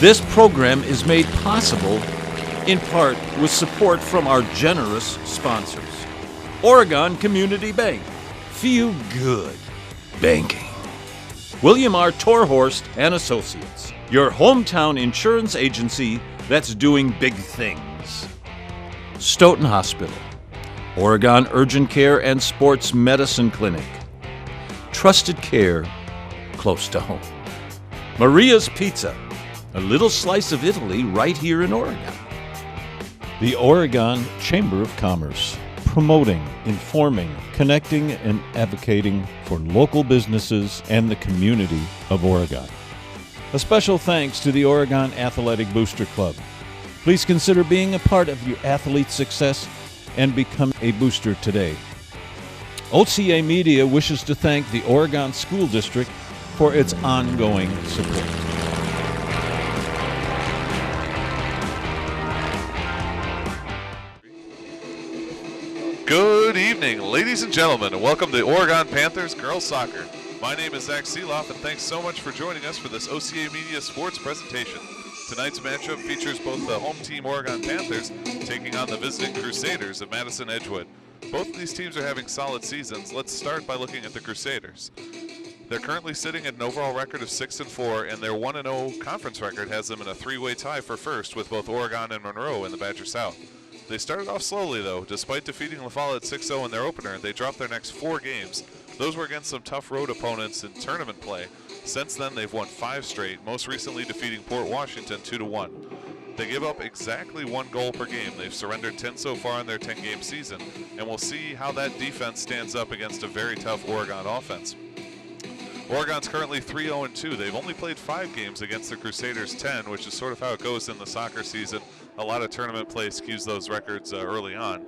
This program is made possible in part with support from our generous sponsors. Oregon Community Bank. Feel good banking. William R. Torhorst and Associates, your hometown insurance agency that's doing big things. Stoughton Hospital. Oregon Urgent Care and Sports Medicine Clinic. Trusted care close to home. Maria's Pizza. A little slice of Italy right here in Oregon. The Oregon Chamber of Commerce, promoting, informing, connecting, and advocating for local businesses and the community of Oregon. A special thanks to the Oregon Athletic Booster Club. Please consider being a part of your athlete's success and become a booster today. OCA Media wishes to thank the Oregon School District for its ongoing support. Good evening, ladies and gentlemen, and welcome to Oregon Panthers Girls Soccer. My name is Zach Seeloff, and thanks so much for joining us for this OCA Media Sports presentation. Tonight's matchup features both the home team Oregon Panthers taking on the visiting Crusaders of Madison Edgewood. Both of these teams are having solid seasons. Let's start by looking at the Crusaders. They're currently sitting at an overall record of 6-4, and their 1-0 conference record has them in a three-way tie for first with both Oregon and Monroe in the Badger South. They started off slowly, though. Despite defeating La Follette 6-0 in their opener, they dropped their next 4 games. Those were against some tough road opponents in tournament play. Since then, they've won 5 straight, most recently defeating Port Washington 2-1. They give up exactly 1 goal per game. They've surrendered 10 so far in their 10-game season, and we'll see how that defense stands up against a very tough Oregon offense. Oregon's currently 3-0-2. They've only played 5 games against the Crusaders 10, which is sort of how it goes in the soccer season. A lot of tournament play skews those records early on.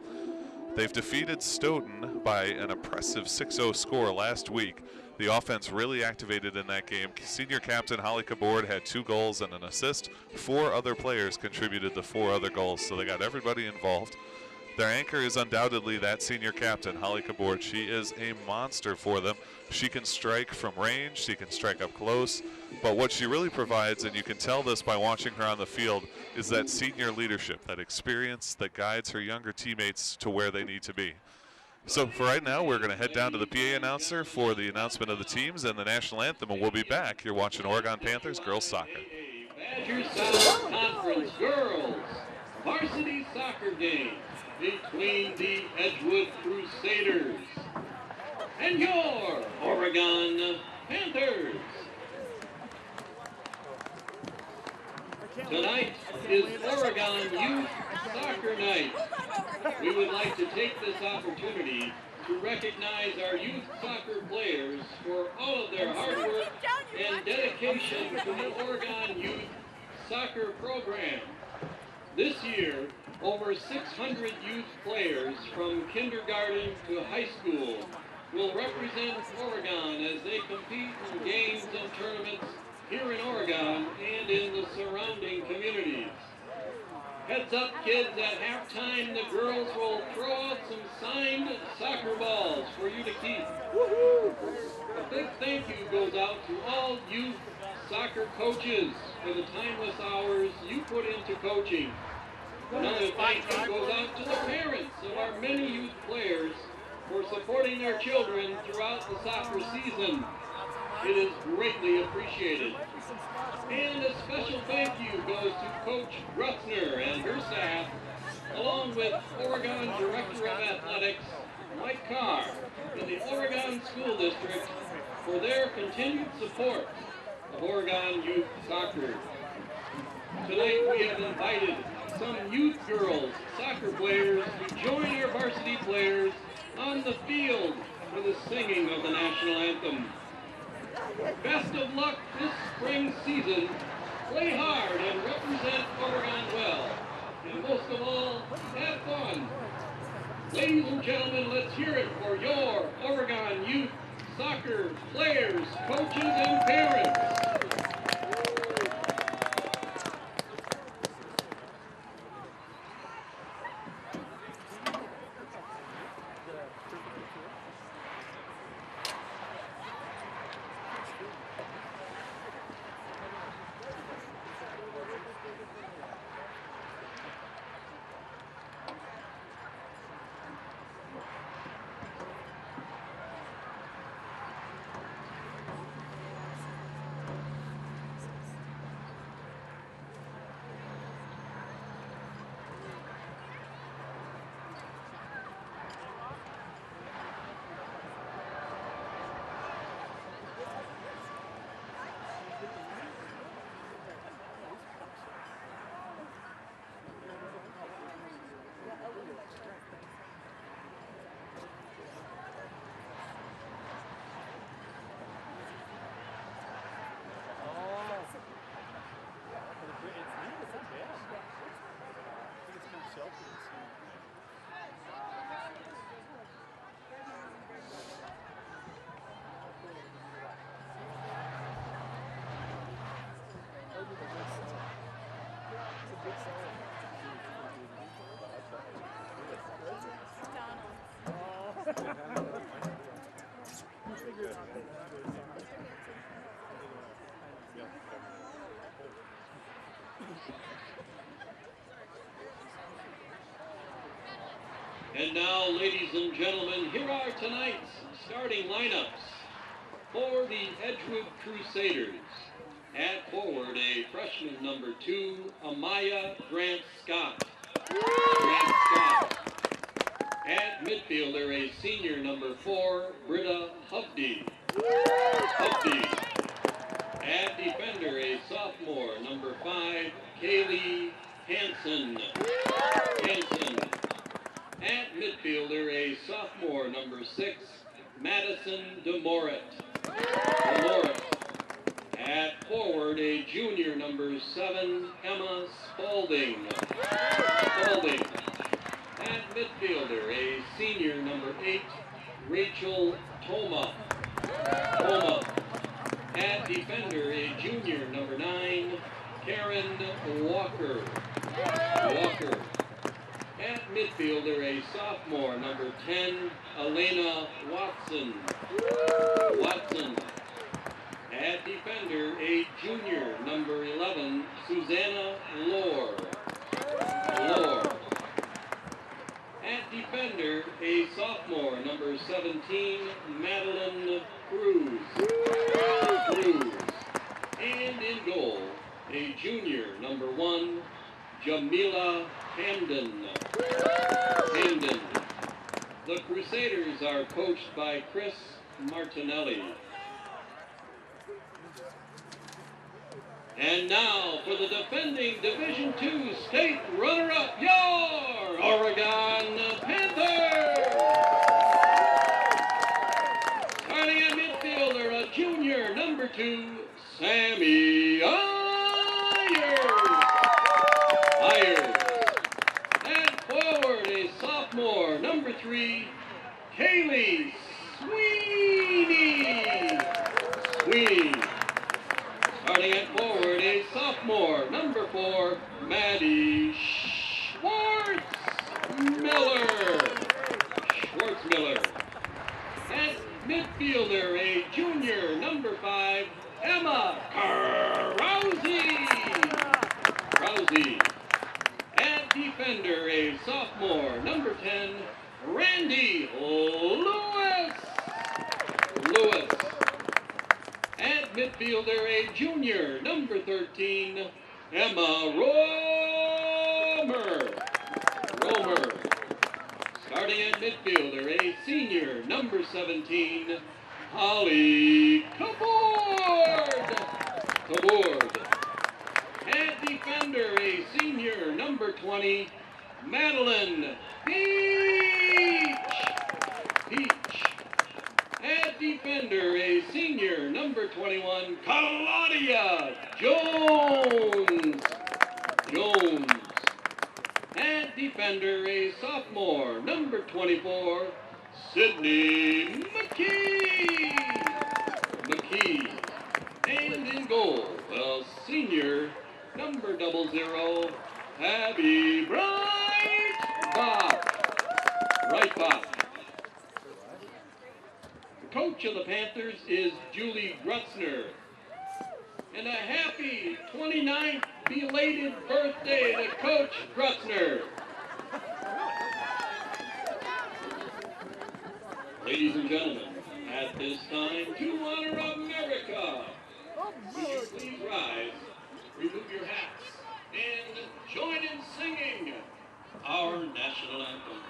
They've defeated Stoughton by an impressive 6-0 score last week. The offense really activated in that game. Senior captain Holly Cabord had 2 goals and an assist. 4 other players contributed the 4 other goals, so they got everybody involved. Their anchor is undoubtedly that senior captain, Holly Cabord. She is a monster for them. She can strike from range, she can strike up close, but what she really provides, and you can tell this by watching her on the field, is that senior leadership, that experience that guides her younger teammates to where they need to be. So for right now, we're going to head down to the PA announcer for the announcement of the teams and the national anthem, and we'll be back. You're watching Oregon Panthers Girls Soccer. Badger South Conference Girls Varsity Soccer Game between the Edgewood Crusaders and your Oregon Panthers. Tonight is Oregon Youth Soccer Night. We would like to take this opportunity to recognize our youth soccer players for all of their hard work and dedication to the Oregon Youth Soccer program. This year, over 600 youth players from kindergarten to high school will represent Oregon as they compete in games and tournaments here in Oregon and in the surrounding communities. Heads up, kids, at halftime the girls will throw out some signed soccer balls for you to keep. A big thank you goes out to all youth soccer coaches for the timeless hours you put into coaching. Another thank you goes out to the parents of our many youth players for supporting their children throughout the soccer season. It is greatly appreciated. And a special thank you goes to Coach Grutzner and her staff, along with Oregon Director of Athletics, Mike Carr, and the Oregon School District for their continued support of Oregon Youth Soccer. Tonight we have invited some youth girls soccer players to join our varsity players on the field for the singing of the national anthem. Best of luck this spring season. Play hard and represent Oregon well. And most of all, have fun. Ladies and gentlemen, let's hear it for your Oregon youth soccer players, coaches, and parents. And now, ladies and gentlemen, here are tonight's starting lineups for the Edgewood Crusaders. At forward, a freshman number 2, Amaya Grant Scott. At midfielder, a senior number 4, Britta Hubdy. At defender, a sophomore number 5, Kaylee Hansen. At midfielder, a sophomore number 6, Madison DeMorit. At forward, a junior number 7, Emma Spalding. At midfielder, a senior number 8, Rachel Toma. At defender, a junior number 9, Karen Walker. At midfielder, a sophomore number 10, Elena Watson. At defender, a junior number 11, Susanna Lohr. At defender, a sophomore number 17, Madeline Cruz. And in goal, a junior number 1, Jamila Hamden. The Crusaders are coached by Chris Martinelli. And now for the defending Division II state runner-up, your Oregon Panthers! Starting at midfielder, a junior number 2, Sammy Ayers. And forward, a sophomore number 3, Kaylee Sweeney. Starting at forward, a sophomore number 4, Maddie Schwartzmiller. At midfielder, a junior number 5, Emma Krause. At defender, a sophomore number 10, Randy Lewis. At midfielder, a junior number 13, Emma Romer. Starting at midfielder, a senior number 17, Holly Cabord. At defender, a senior number 20, Madeline Peach. At defender, a senior number 21, Claudia Jones. At defender, a sophomore number 24, Sydney McKee. And in goal, a senior number 00, Abby Breitbach. The coach of the Panthers is Julie Grutzner. And a happy 29th belated birthday to Coach Grutzner. Ladies and gentlemen, at this time, to honor America, would you please rise, remove your hats, and join in singing our national anthem.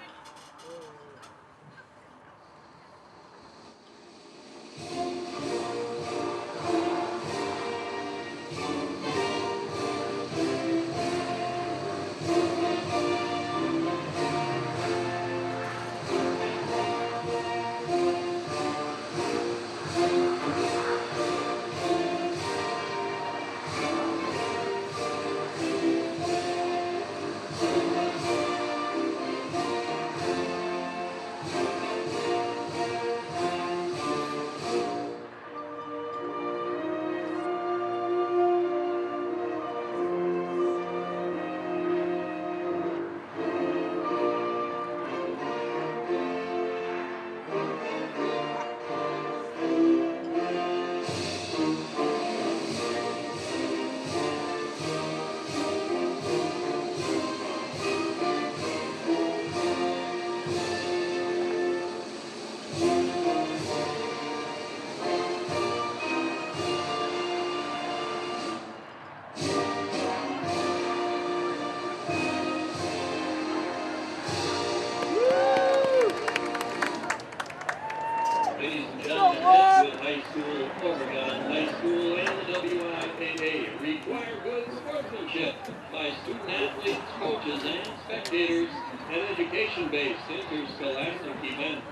sportsmanship by student athletes, coaches, and spectators at education-based interscholastic events.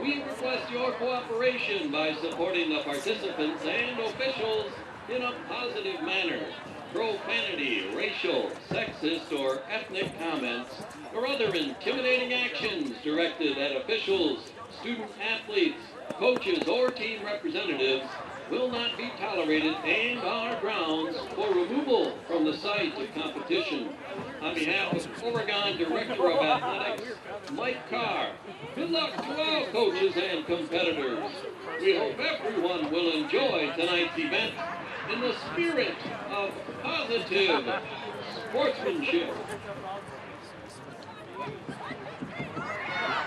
We request your cooperation by supporting the participants and officials in a positive manner. Profanity, racial, sexist, or ethnic comments, or other intimidating actions directed at officials, student athletes, coaches, or team representatives will not be tolerated and are grounds for removal from the site of competition. On behalf of Oregon Director of Athletics, Mike Carr, good luck to all coaches and competitors. We hope everyone will enjoy tonight's event in the spirit of positive sportsmanship.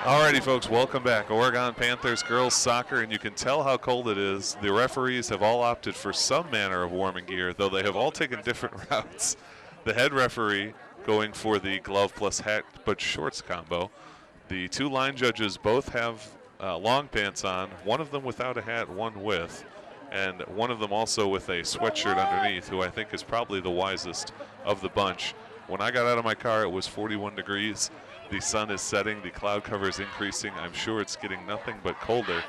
Alrighty, folks, welcome back. Oregon Panthers girls soccer, and you can tell how cold it is. The referees have all opted for some manner of warming gear, though they have all taken different routes. The head referee going for the glove plus hat but shorts combo. The two line judges both have long pants on, one of them without a hat, one with, and one of them also with a sweatshirt underneath, who I think is probably the wisest of the bunch. When I got out of my car, it was 41 degrees. The sun is setting, the cloud cover is increasing. I'm sure it's getting nothing but colder.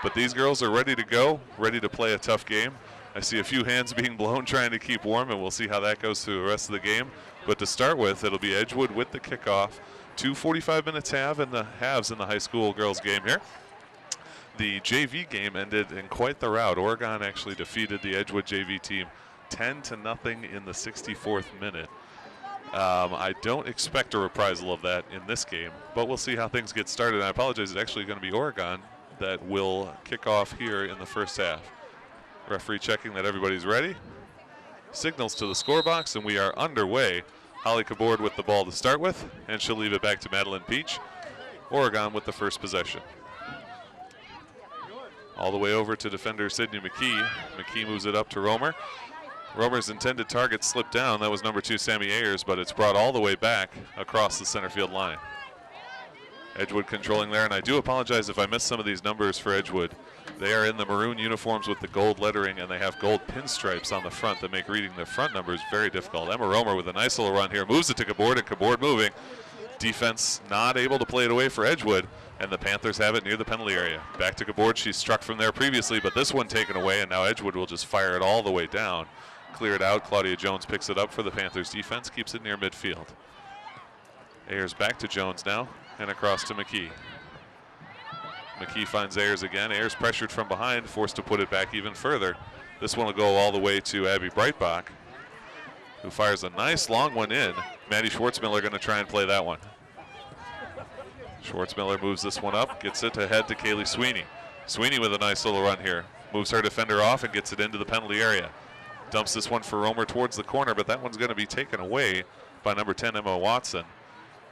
But these girls are ready to go, ready to play a tough game. I see a few hands being blown trying to keep warm, and we'll see how that goes through the rest of the game. But to start with, it'll be Edgewood with the kickoff. 2 45-minute halves in the high school girls game here. The JV game ended in quite the rout. Oregon actually defeated the Edgewood JV team 10-0 in the 64th minute. I don't expect a reprisal of that in this game, but we'll see how things get started. I apologize, it's actually going to be Oregon that will kick off here in the first half. Referee checking that everybody's ready. Signals to the score box, and we are underway. Holly Cabord with the ball to start with, and she'll leave it back to Madeline Peach. Oregon with the first possession. All the way over to defender Sydney McKee. McKee moves it up to Romer. Romer's intended target slipped down. That was number 2, Sammy Ayers, but it's brought all the way back across the center field line. Edgewood controlling there, and I do apologize if I missed some of these numbers for Edgewood. They are in the maroon uniforms with the gold lettering, and they have gold pinstripes on the front that make reading the front numbers very difficult. Emma Romer with a nice little run here, moves it to Cabord, and Cabord moving. Defense not able to play it away for Edgewood, and the Panthers have it near the penalty area. Back to Cabord, she struck from there previously, but this one taken away, and now Edgewood will just fire it all the way down. Clear it out. Claudia Jones picks it up for the Panthers defense, keeps it near midfield. Ayers back to Jones now, and across to McKee. McKee finds Ayers again. Ayers pressured from behind, forced to put it back even further. This one will go all the way to Abby Breitbach, who fires a nice long one in. Maddie Schwartzmiller going to try and play that one. Schwartzmiller moves this one up, gets it ahead to Kaylee Sweeney. Sweeney with a nice little run here. Moves her defender off and gets it into the penalty area. Dumps this one for Romer towards the corner, but that one's going to be taken away by number 10, Emma Watson.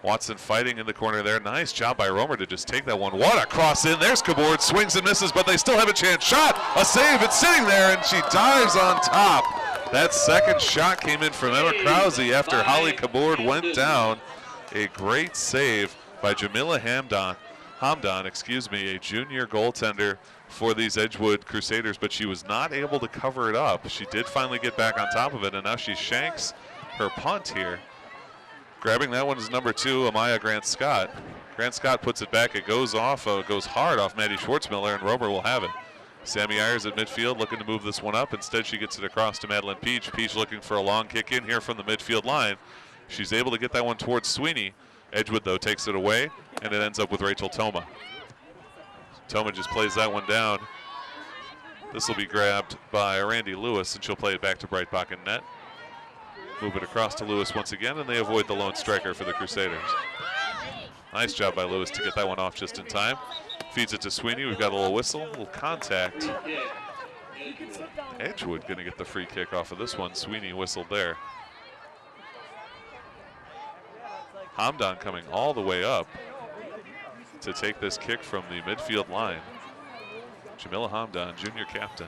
Watson fighting in the corner there. Nice job by Romer to just take that one. What a cross in. There's Cabord. Swings and misses, but they still have a chance. Shot. A save. It's sitting there, and she dives on top. That second shot came in from Emma Krause after Holly Cabord went down. A great save by Jamila Hamdan, a junior goaltender for these Edgewood Crusaders, but she was not able to cover it up. She did finally get back on top of it, and now she shanks her punt here. Grabbing that one is number 2, Amaya Grant Scott. Grant Scott puts it back. It goes off, goes hard off Maddie Schwartzmiller, and Romer will have it. Sammy Ayers at midfield looking to move this one up. Instead, she gets it across to Madeline Peach. Peach looking for a long kick in here from the midfield line. She's able to get that one towards Sweeney. Edgewood, though, takes it away, and it ends up with Rachel Toma. Toma just plays that one down. This will be grabbed by Randy Lewis, and she'll play it back to Breitbach in net. Move it across to Lewis once again, and they avoid the lone striker for the Crusaders. Nice job by Lewis to get that one off just in time. Feeds it to Sweeney. We've got a little whistle, a little contact. Edgewood going to get the free kick off of this one. Sweeney whistled there. Hamdan coming all the way up to take this kick from the midfield line. Jamila Hamdan, junior captain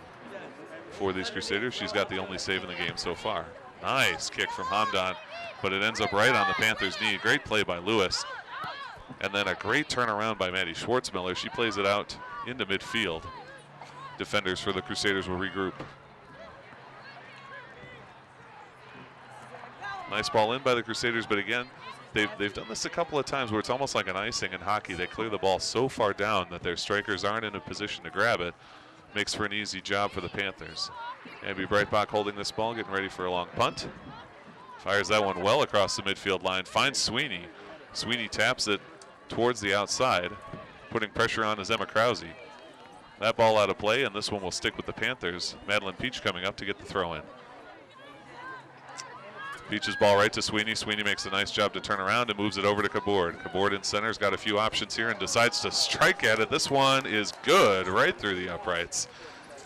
for these Crusaders. She's got the only save in the game so far. Nice kick from Hamdan, but it ends up right on the Panthers' knee. Great play by Lewis. And then a great turnaround by Maddie Schwartzmiller. She plays it out into midfield. Defenders for the Crusaders will regroup. Nice ball in by the Crusaders, but again, they've done this a couple of times where it's almost like an icing in hockey. They clear the ball so far down that their strikers aren't in a position to grab it. Makes for an easy job for the Panthers. Abby Breitbach holding this ball, getting ready for a long punt. Fires that one well across the midfield line, finds Sweeney. Sweeney taps it towards the outside, putting pressure on is Emma Krause. That ball out of play, and this one will stick with the Panthers. Madeline Peach coming up to get the throw in. Peach's ball right to Sweeney. Sweeney makes a nice job to turn around and moves it over to Kabord. Kabord in center's got a few options here and decides to strike at it. This one is good right through the uprights.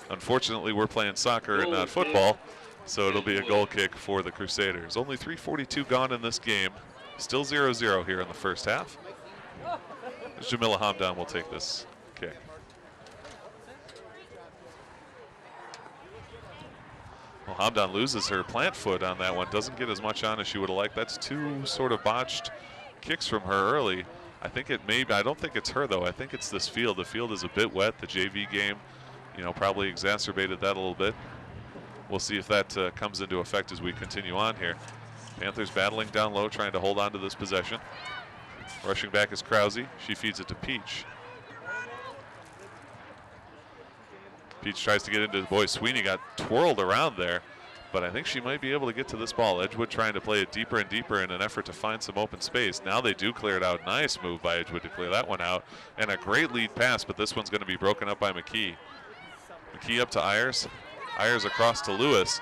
Unfortunately, we're playing soccer and not football, so it'll be a goal kick for the Crusaders. Only 3:42 gone in this game. Still 0-0 here in the first half. Jamila Hamdan will take this kick. Well, Hamdan loses her plant foot on that one. Doesn't get as much on as she would have liked. That's two sort of botched kicks from her early. I think it may be, I don't think it's her though. I think it's this field. The field is a bit wet. The JV game, you know, probably exacerbated that a little bit. We'll see if that comes into effect as we continue on here. Panthers battling down low, trying to hold on to this possession. Rushing back is Krause. She feeds it to Peach. Peach tries to get into the boy. Sweeney got twirled around there, but I think she might be able to get to this ball. Edgewood trying to play it deeper and deeper in an effort to find some open space. Now they do clear it out. Nice move by Edgewood to clear that one out. And a great lead pass, but this one's going to be broken up by McKee. McKee up to Ayers. Ayers across to Lewis.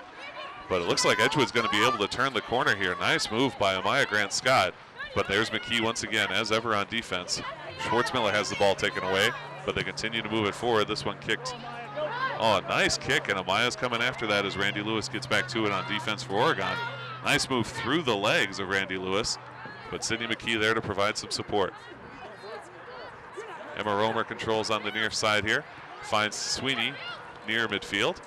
But it looks like Edgewood's going to be able to turn the corner here. Nice move by Amaya Grant-Scott. But there's McKee once again, as ever on defense. Schwartzmiller has the ball taken away, but they continue to move it forward. This one kicked. Oh, nice kick, and Amaya's coming after that as Randy Lewis gets back to it on defense for Oregon. Nice move through the legs of Randy Lewis, but Sydney McKee there to provide some support. Emma Romer controls on the near side here. Finds Sweeney near midfield.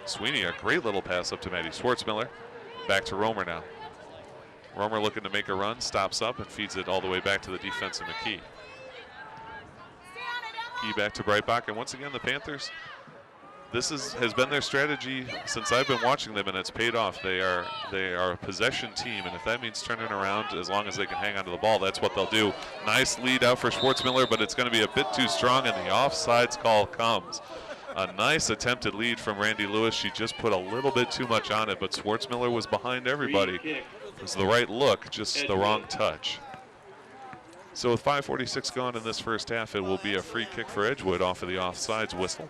Sweeney, a great little pass up to Maddie Schwartzmiller. Back to Romer now. Romer looking to make a run, stops up and feeds it all the way back to the defense of McKee. McKee back to Breitbach, and once again the Panthers, this has been their strategy since I've been watching them, and it's paid off. They are a possession team, and if that means turning around as long as they can hang onto the ball, that's what they'll do. Nice lead out for Schwartzmiller, but it's going to be a bit too strong, and the offsides call comes. A nice attempted lead from Randy Lewis. She just put a little bit too much on it, but Schwartzmiller was behind everybody. It was the right look, just the wrong touch. So with 5:46 gone in this first half, it will be a free kick for Edgewood off of the offsides whistle.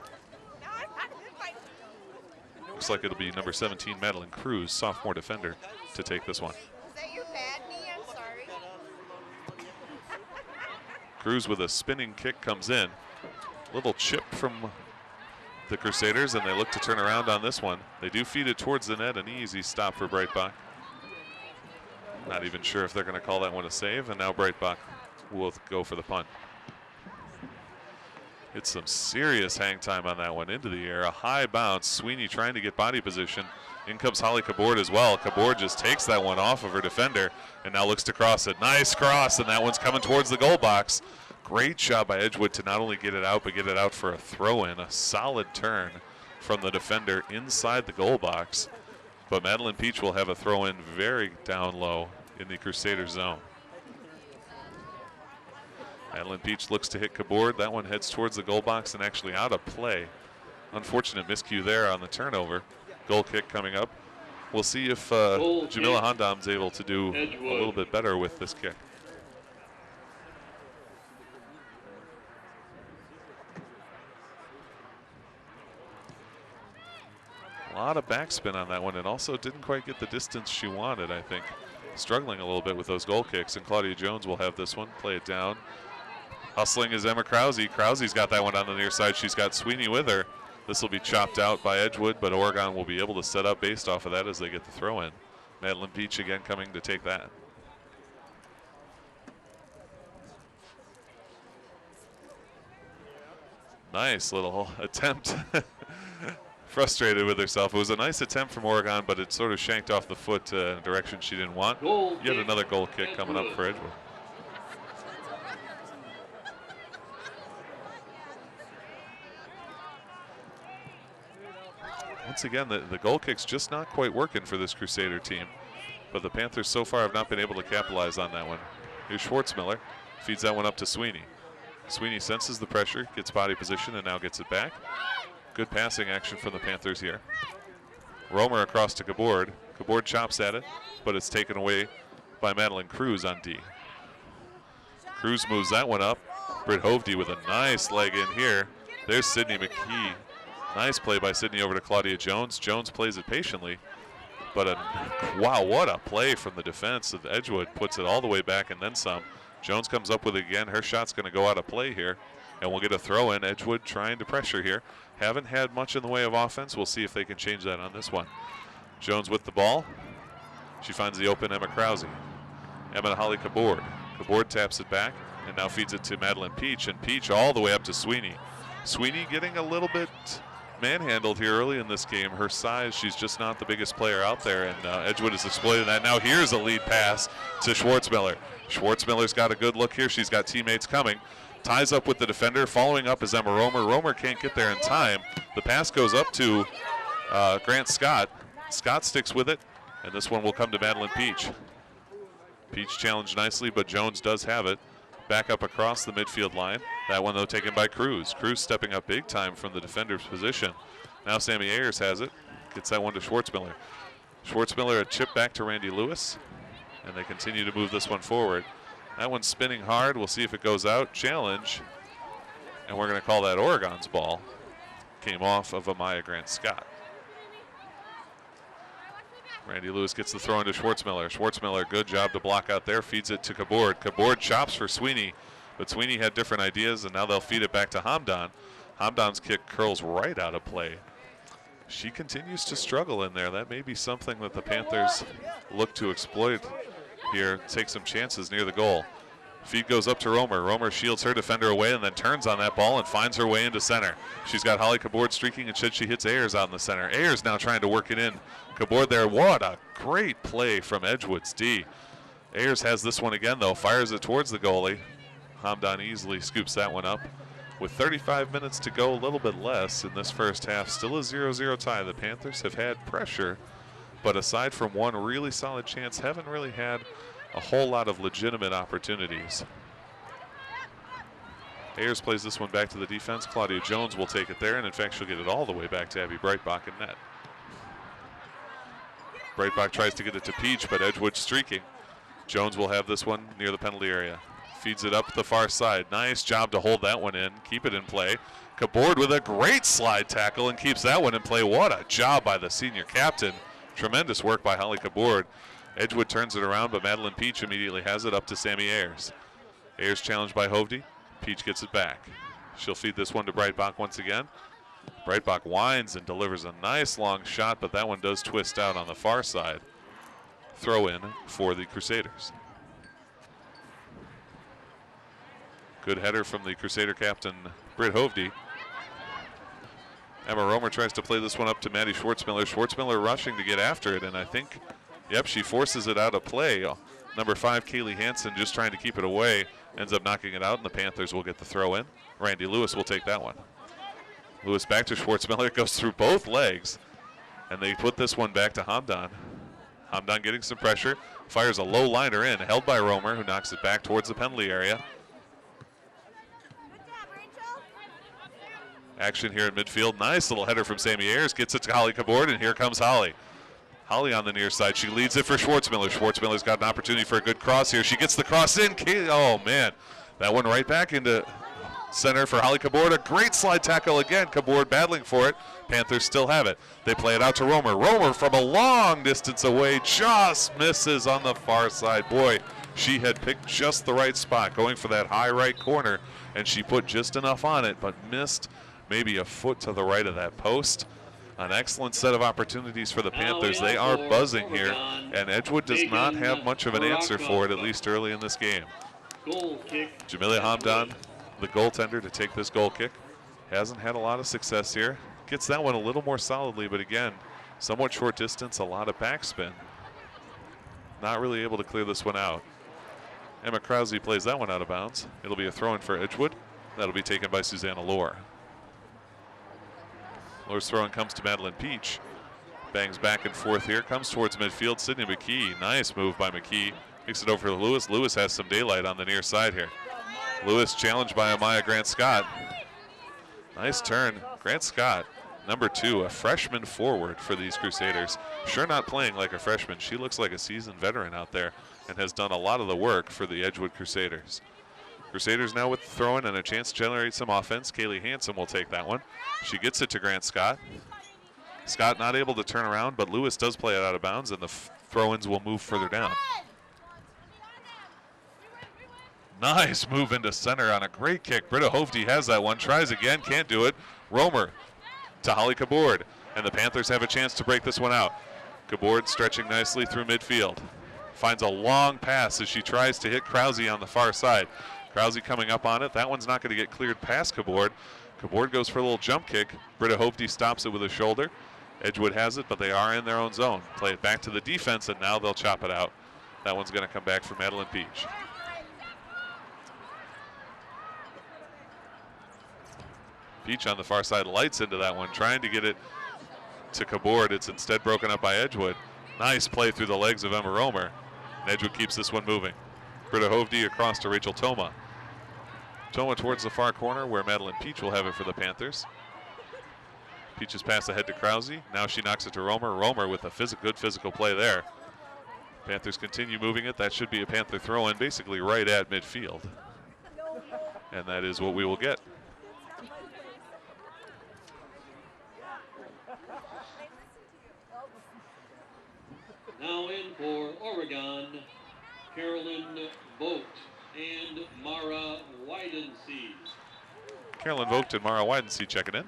Looks like it'll be number 17, Madeline Cruz, sophomore defender, to take this one. Is that your bad knee? I'm sorry. Cruz with a spinning kick comes in. Little chip from the Crusaders, and they look to turn around on this one. They do feed it towards the net, an easy stop for Breitbach. Not even sure if they're going to call that one a save, and now Breitbach will go for the punt. It's some serious hang time on that one into the air. A high bounce. Sweeney trying to get body position. In comes Holly Kabord as well. Kabord just takes that one off of her defender and now looks to cross it. Nice cross, and that one's coming towards the goal box. Great job by Edgewood to not only get it out, but get it out for a throw-in. A solid turn from the defender inside the goal box. But Madeline Peach will have a throw-in very down low in the Crusader zone. Madeline Peach looks to hit Kabord. That one heads towards the goal box and actually out of play. Unfortunate miscue there on the turnover. Goal kick coming up. We'll see if Jamila Handam's able to do a little bit better with this kick. A lot of backspin on that one, and also didn't quite get the distance she wanted, I think. Struggling a little bit with those goal kicks, and Claudia Jones will have this one. Play it down. Hustling is Emma Krause. Krause's got that one on the near side. She's got Sweeney with her. This will be chopped out by Edgewood, but Oregon will be able to set up based off of that as they get the throw in. Madeline Peach again coming to take that. Nice little attempt. Frustrated with herself. It was a nice attempt from Oregon, but it sort of shanked off the foot in a direction she didn't want. Yet another goal kick coming up for Edgewood. Once again, the goal kick's just not quite working for this Crusader team. but the Panthers so far have not been able to capitalize on that one. Here's Schwartzmiller, feeds that one up to Sweeney. Sweeney senses the pressure, gets body position, and now gets it back. Good passing action from the Panthers here. Romer across to Kabord. Kabord chops at it, but it's taken away by Madeline Cruz on D. Cruz moves that one up. Britt Hovde with a nice leg in here. There's Sydney McKee. Nice play by Sydney over to Claudia Jones. Jones plays it patiently, but wow, what a play from the defense of Edgewood. Puts it all the way back and then some. Jones comes up with it again. Her shot's going to go out of play here, and we'll get a throw in. Edgewood trying to pressure here. Haven't had much in the way of offense. We'll see if they can change that on this one. Jones with the ball. She finds the open Emma Krause. Emma to Holly Kabord. Kabord taps it back and now feeds it to Madeline Peach, and Peach all the way up to Sweeney. Sweeney getting a little bit manhandled here early in this game. Her size, she's just not the biggest player out there, and Edgewood is exploiting that. Now here's a lead pass to Schwartzmiller. Schwartzmiller's got a good look here. She's got teammates coming. Ties up with the defender. Following up is Emma Romer. Romer can't get there in time. The pass goes up to Grant Scott. Scott sticks with it, and this one will come to Madeline Peach. Peach challenged nicely, but Jones does have it. Back up across the midfield line. That one, though, taken by Cruz. Cruz stepping up big time from the defender's position. Now Sammy Ayers has it. Gets that one to Schwartzmiller. Schwartzmiller a chip back to Randy Lewis, and they continue to move this one forward. That one's spinning hard. We'll see if it goes out. Challenge, and we're going to call that Oregon's ball. Came off of Amaya Grant Scott. Randy Lewis gets the throw into Schwartzmiller. Schwartzmiller, good job to block out there. Feeds it to Kabord. Kabord chops for Sweeney, but Sweeney had different ideas, and now they'll feed it back to Hamdan. Hamdan's kick curls right out of play. She continues to struggle in there. That may be something that the Panthers look to exploit here. Take some chances near the goal. Feed goes up to Romer. Romer shields her defender away and then turns on that ball and finds her way into center. She's got Holly Kabord streaking, and she hits Ayers out in the center. Ayers now trying to work it in. Kabord there. What a great play from Edgewood's D. Ayers has this one again, though. Fires it towards the goalie. Hamdan easily scoops that one up. With 35 minutes to go, a little bit less in this first half. Still a 0-0 tie. The Panthers have had pressure, but aside from one really solid chance, haven't really had a whole lot of legitimate opportunities. Ayers plays this one back to the defense. Claudia Jones will take it there, and in fact, she'll get it all the way back to Abby Breitbach in net. Breitbach tries to get it to Peach, but Edgewood streaking. Jones will have this one near the penalty area. Feeds it up the far side. Nice job to hold that one in, keep it in play. Kabord with a great slide tackle and keeps that one in play. What a job by the senior captain. Tremendous work by Holly Kabord. Edgewood turns it around, but Madeline Peach immediately has it up to Sammy Ayers. Ayers challenged by Hovde. Peach gets it back. She'll feed this one to Breitbach once again. Breitbach winds and delivers a nice long shot, but that one does twist out on the far side. Throw in for the Crusaders. Good header from the Crusader captain, Britt Hovde. Emma Romer tries to play this one up to Maddie Schwartzmiller. Schwartzmiller rushing to get after it, and I think, yep, she forces it out of play. Number 5, Kaylee Hansen, just trying to keep it away, ends up knocking it out, and the Panthers will get the throw in. Randy Lewis will take that one. Lewis back to Schwartzmiller. It goes through both legs, and they put this one back to Hamdan. Hamdan getting some pressure, fires a low liner in, held by Romer, who knocks it back towards the penalty area. Action here in midfield. Nice little header from Sammy Ayers. Gets it to Holly Kabord, and here comes Holly. Holly on the near side. She leads it for Schwartzmiller. Schwartzmiller's got an opportunity for a good cross here. She gets the cross in. Oh, man. That one right back into center for Holly Kabord. A great slide tackle again. Kabord battling for it. Panthers still have it. They play it out to Romer. Romer from a long distance away just misses on the far side. Boy, she had picked just the right spot, going for that high right corner, and she put just enough on it, but missed maybe a foot to the right of that post. An excellent set of opportunities for the Panthers. They are buzzing here, and Edgewood does not have much of an answer for it, at least early in this game. Jamilia Hamdan, the goaltender, to take this goal kick. Hasn't had a lot of success here. Gets that one a little more solidly, but again, somewhat short distance, a lot of backspin. Not really able to clear this one out. Emma Krause plays that one out of bounds. It'll be a throw-in for Edgewood. That'll be taken by Susanna Lohr. Lohr's throw-in comes to Madeline Peach. Bangs back and forth here, comes towards midfield. Sydney McKee, nice move by McKee. Kicks it over to Lewis. Lewis has some daylight on the near side here. Lewis challenged by Amaya Grant Scott. Nice turn. Grant Scott, number 2, a freshman forward for these Crusaders. Sure not playing like a freshman. She looks like a seasoned veteran out there and has done a lot of the work for the Edgewood Crusaders. Crusaders now with the throw-in and a chance to generate some offense. Kaylee Hansen will take that one. She gets it to Grant Scott. Scott not able to turn around, but Lewis does play it out of bounds, and the throw-ins will move further down. Nice move into center on a great kick. Britta Hovde has that one, tries again, can't do it. Romer to Holly Cabord, and the Panthers have a chance to break this one out. Cabord stretching nicely through midfield. Finds a long pass as she tries to hit Krause on the far side. Krause coming up on it. That one's not going to get cleared past Cabord. Cabord goes for a little jump kick. Britta Hovde stops it with a shoulder. Edgewood has it, but they are in their own zone. Play it back to the defense, and now they'll chop it out. That one's going to come back for Madeline Peach. Peach on the far side lights into that one, trying to get it to Cabord. It's instead broken up by Edgewood. Nice play through the legs of Emma Romer. And Edgewood keeps this one moving. Britta Hovde across to Rachel Toma. Toma towards the far corner where Madeline Peach will have it for the Panthers. Peach's pass ahead to Krause. Now she knocks it to Romer. Romer with a good physical play there. Panthers continue moving it. That should be a Panther throw-in basically right at midfield. And that is what we will get. Now in for Oregon, Carolyn Vogt and Mara Widensee. Carolyn Vogt and Mara Widensee checking in.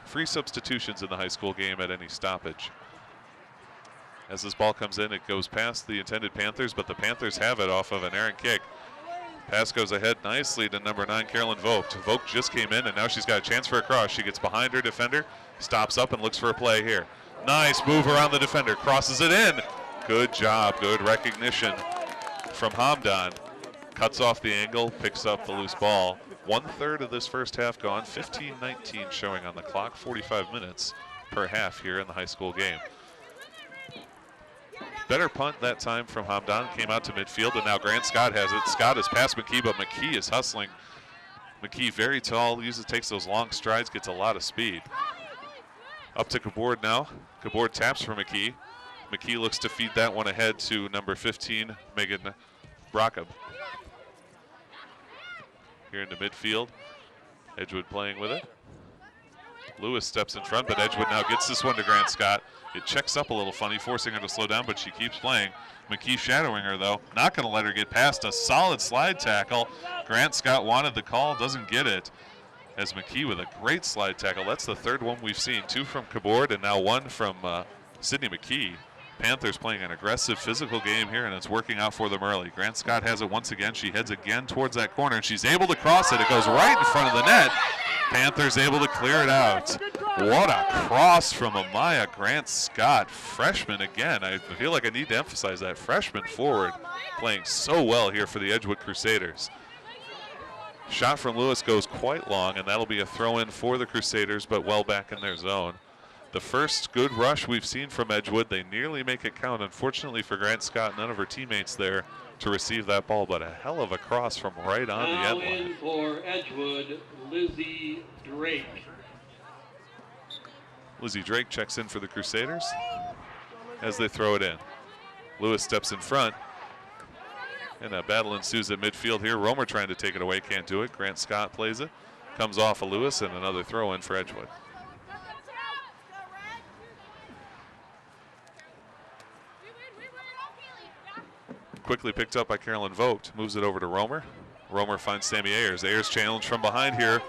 Free substitutions in the high school game at any stoppage. As this ball comes in, it goes past the intended Panthers, but the Panthers have it off of an errant kick. Pass goes ahead nicely to number 9, Carolyn Vogt. Vogt just came in, and now she's got a chance for a cross. She gets behind her defender, stops up, and looks for a play here. Nice move around the defender, crosses it in. Good job, good recognition from Hamdan. Cuts off the angle, picks up the loose ball. 1/3 of this first half gone, 15-19 showing on the clock, 45 minutes per half here in the high school game. Better punt that time from Hamdan, came out to midfield, and now Grant Scott has it. Scott is past McKee, but McKee is hustling. McKee very tall, takes those long strides, gets a lot of speed. Up to Cabord now. Cabord taps for McKee. McKee looks to feed that one ahead to number 15, Megan Brockab. Here into midfield. Edgewood playing with it. Lewis steps in front, but Edgewood now gets this one to Grant Scott. It checks up a little funny, forcing her to slow down, but she keeps playing. McKee shadowing her, though. Not going to let her get past a solid slide tackle. Grant Scott wanted the call, doesn't get it. As McKee with a great slide tackle. That's the third one we've seen. 2 from Cabord and now 1 from Sydney McKee. Panthers playing an aggressive physical game here, and it's working out for them early. Grant Scott has it once again. She heads again towards that corner, and she's able to cross it. It goes right in front of the net. Panthers able to clear it out. What a cross from Amaya Grant Scott. Freshman again. I feel like I need to emphasize that. Freshman forward playing so well here for the Edgewood Crusaders. Shot from Lewis goes quite long, and that'll be a throw-in for the Crusaders, but well back in their zone. The first good rush we've seen from Edgewood. They nearly make it count. Unfortunately for Grant Scott, none of her teammates there to receive that ball, but a hell of a cross from right on the end line. Now in for Edgewood, Lizzie Drake. Lizzie Drake checks in for the Crusaders as they throw it in. Lewis steps in front. And a battle ensues at midfield here. Romer trying to take it away, can't do it. Grant Scott plays it. Comes off of Lewis, and another throw in for Edgewood. Quickly picked up by Carolyn Vogt. Moves it over to Romer. Romer finds Sammy Ayers. Ayers challenged from behind here.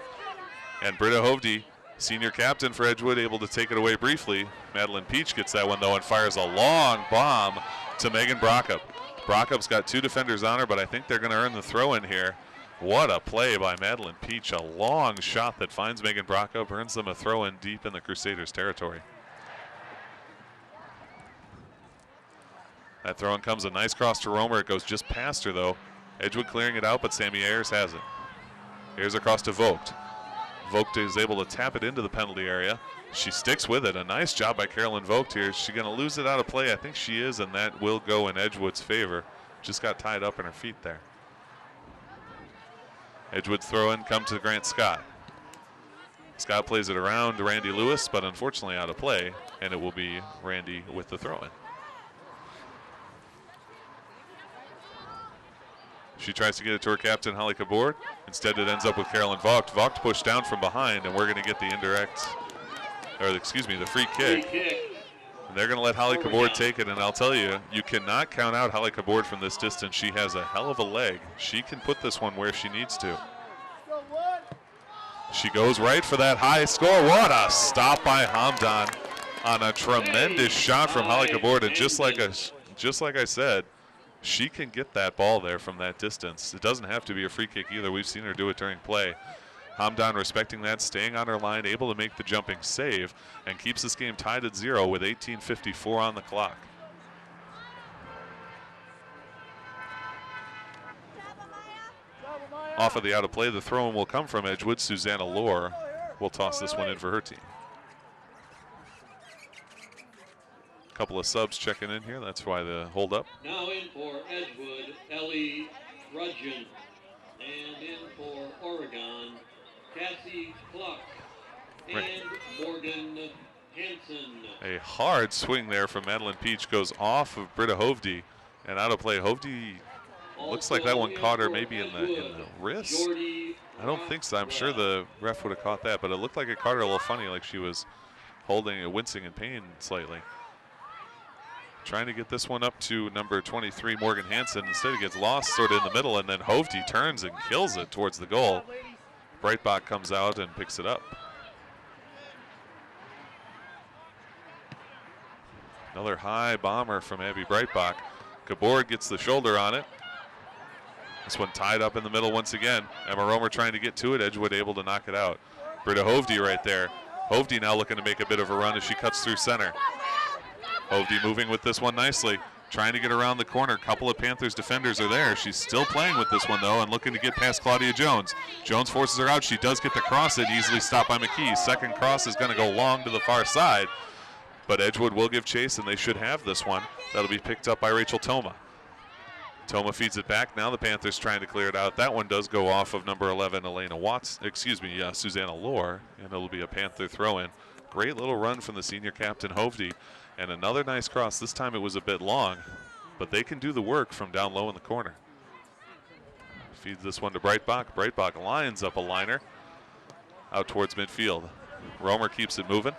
And Britta Hovde, senior captain for Edgewood, able to take it away briefly. Madeline Peach gets that one, though, and fires a long bomb to Megan Brockab. Brockup's got 2 defenders on her, but I think they're going to earn the throw in here. What a play by Madeline Peach. A long shot that finds Megan Brockab, earns them a throw in deep in the Crusaders' territory. That throw in comes a nice cross to Romer. It goes just past her, though. Edgewood clearing it out, but Sammy Ayers has it. Ayers across to Vogt. Vogt is able to tap it into the penalty area. She sticks with it. A nice job by Carolyn Vogt here. Is she going to lose it out of play? I think she is, and that will go in Edgewood's favor. Just got tied up in her feet there. Edgewood's throw-in comes to Grant Scott. Scott plays it around to Randy Lewis, but unfortunately out of play, and it will be Randy with the throw-in. She tries to get it to her captain, Holly Cabord. Instead, it ends up with Carolyn Vogt. Vogt pushed down from behind, and we're going to get the the free kick. And they're going to let Holly Cabord take it, and I'll tell you, you cannot count out Holly Cabord from this distance. She has a hell of a leg. She can put this one where she needs to. She goes right for that high score. What a stop by Hamdan on a tremendous shot from Holly Cabord, and just like I said, she can get that ball there from that distance. It doesn't have to be a free kick either. We've seen her do it during play. Hamdan respecting that, staying on her line, able to make the jumping save, and keeps this game tied at 0 with 18:54 on the clock. Off of the out of play, the throw-in will come from Edgewood. Susanna Lohr will toss this one in for her team. Couple of subs checking in here. That's why the hold up. Now in for Edgewood, Ellie Rudgeon. And in for Oregon, Cassie Cluck and Morgan Hansen. A hard swing there from Madeline Peach goes off of Britta Hovde and out of play. Hovde looks like that one caught her maybe in the wrist. I don't think so. I'm sure the ref would have caught that, but it looked like it caught her a little funny, like she was holding it, wincing in pain slightly. Trying to get this one up to number 23, Morgan Hansen. Instead, it gets lost sort of in the middle, and then Hovde turns and kills it towards the goal. Breitbach comes out and picks it up. Another high bomber from Abby Breitbach. Cabord gets the shoulder on it. This one tied up in the middle once again. Emma Romer trying to get to it. Edgewood able to knock it out. Britta Hovde right there. Hovde now looking to make a bit of a run as she cuts through center. Hovde moving with this one nicely, trying to get around the corner. A couple of Panthers defenders are there. She's still playing with this one, though, and looking to get past Claudia Jones. Jones forces her out. She does get to cross it, easily stopped by McKee. Second cross is going to go long to the far side, but Edgewood will give chase, and they should have this one. That'll be picked up by Rachel Toma. Toma feeds it back. Now the Panthers trying to clear it out. That one does go off of number 11, Susanna Lohr, and it'll be a Panther throw-in. Great little run from the senior captain, Hovde. And another nice cross. This time it was a bit long, but they can do the work from down low in the corner. Feeds this one to Breitbach. Breitbach lines up a liner out towards midfield. Romer keeps it moving.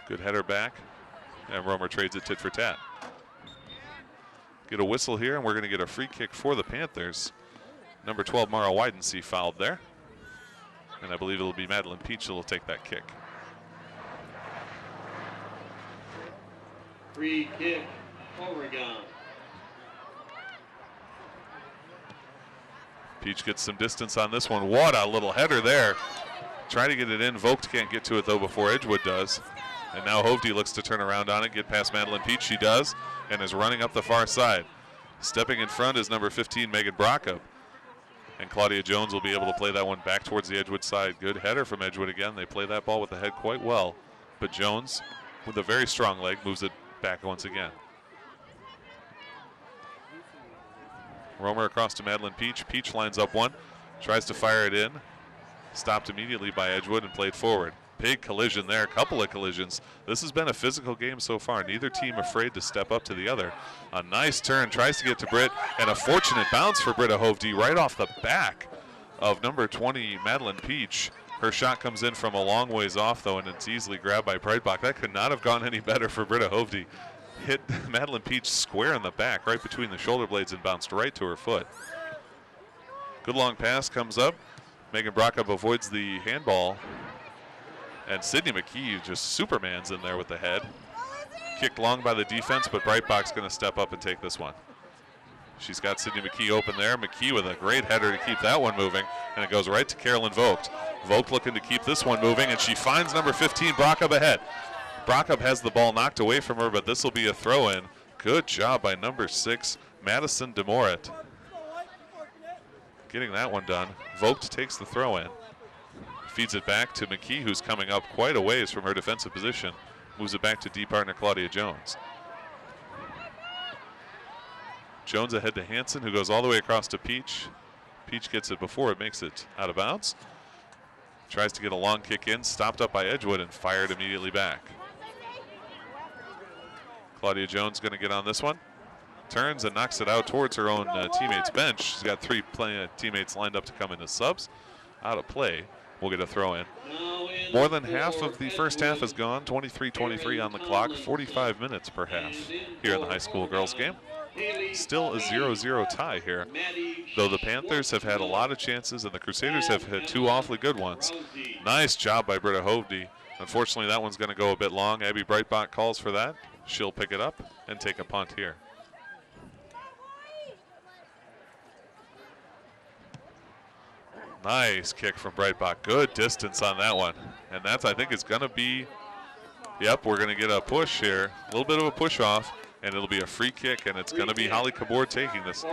Good header back, and Romer trades it tit for tat. Get a whistle here, and we're going to get a free kick for the Panthers. Number 12, Mara Widensee fouled there, and I believe it'll be Madeline Peach that will take that kick. Free kick, Oregon. Peach gets some distance on this one. What a little header there. Trying to get it in. Vogt can't get to it, though, before Edgewood does. And now Hovde looks to turn around on it, get past Madeline Peach. She does, and is running up the far side. Stepping in front is number 15, Megan Brockup. And Claudia Jones will be able to play that one back towards the Edgewood side. Good header from Edgewood again. They play that ball with the head quite well. But Jones, with a very strong leg, moves it back once again. Romer across to Madeline Peach. Peach lines up one, tries to fire it in. Stopped immediately by Edgewood and played forward. Big collision there, a couple of collisions. This has been a physical game so far. Neither team afraid to step up to the other. A nice turn, tries to get to Britt, and a fortunate bounce for Britta Hovde right off the back of number 20, Madeline Peach. Her shot comes in from a long ways off, though, and it's easily grabbed by Breitbach. That could not have gone any better for Britta Hovde. Hit Madeline Peach square in the back, right between the shoulder blades, and bounced right to her foot. Good long pass comes up. Megan Brockup avoids the handball. And Sydney McKee just supermans in there with the head. Kicked long by the defense, but Breitbach's going to step up and take this one. She's got Sydney McKee open there. McKee with a great header to keep that one moving, and it goes right to Carolyn Vogt. Vogt looking to keep this one moving, and she finds number 15, Brockup, ahead. Brockup has the ball knocked away from her, but this will be a throw-in. Good job by number 6, Madison DeMorit. Getting that one done. Vogt takes the throw-in. Feeds it back to McKee, who's coming up quite a ways from her defensive position. Moves it back to D partner Claudia Jones. Jones ahead to Hanson, who goes all the way across to Peach. Peach gets it before it makes it out of bounds. Tries to get a long kick in, stopped up by Edgewood and fired immediately back. Claudia Jones going to get on this one. Turns and knocks it out towards her own teammate's bench. She's got three teammates lined up to come in as subs. Out of play, we'll get a throw in. More than half of the first half is gone, 23-23 on the clock, 45 minutes per half here in the high school girls game. Still a 0-0 tie here, though the Panthers have had a lot of chances and the Crusaders have had two awfully good ones. Nice job by Britta Hovde. Unfortunately, that one's going to go a bit long. Abby Breitbach calls for that. She'll pick it up and take a punt here. Nice kick from Breitbach. Good distance on that one. And that's, I think, is going to be, yep, we're going to get a push here. A little bit of a push off, and it'll be a free kick, and it's going to be Holly Kabor taking this.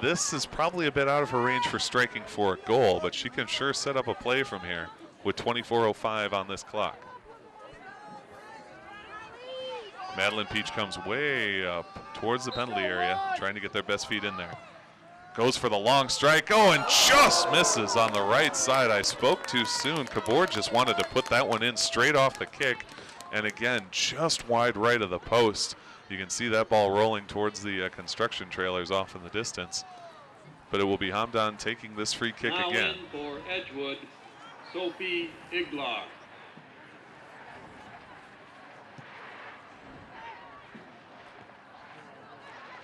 This is probably a bit out of her range for striking for a goal, but she can sure set up a play from here with 24:05 on this clock. Madeline Peach comes way up towards the penalty area, trying to get their best feet in there. Goes for the long strike, oh, and just misses on the right side. I spoke too soon. Kabor just wanted to put that one in straight off the kick, and again, just wide right of the post. You can see that ball rolling towards the construction trailers off in the distance. But it will be Hamdan taking this free kick now again. In for Edgewood, Sophie Iglar.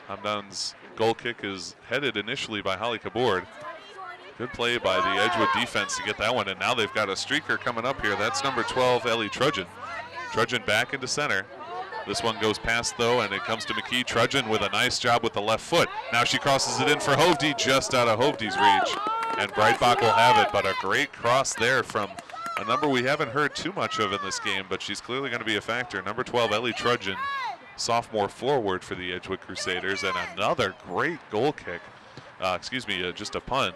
Hamdan's goal kick is headed initially by Holly Kabor. Good play by the Edgewood defense to get that one, and now they've got a streaker coming up here. That's number 12, Ellie Trudgeon. Trudgeon back into center. This one goes past, though, and it comes to McKee. Trudgeon with a nice job with the left foot. Now she crosses it in for Hovde, just out of Hovde's reach. And Breitbach will have it, but a great cross there from a number we haven't heard too much of in this game, but she's clearly going to be a factor. Number 12, Ellie Trudgeon, sophomore forward for the Edgewood Crusaders, and another great goal kick. Just a punt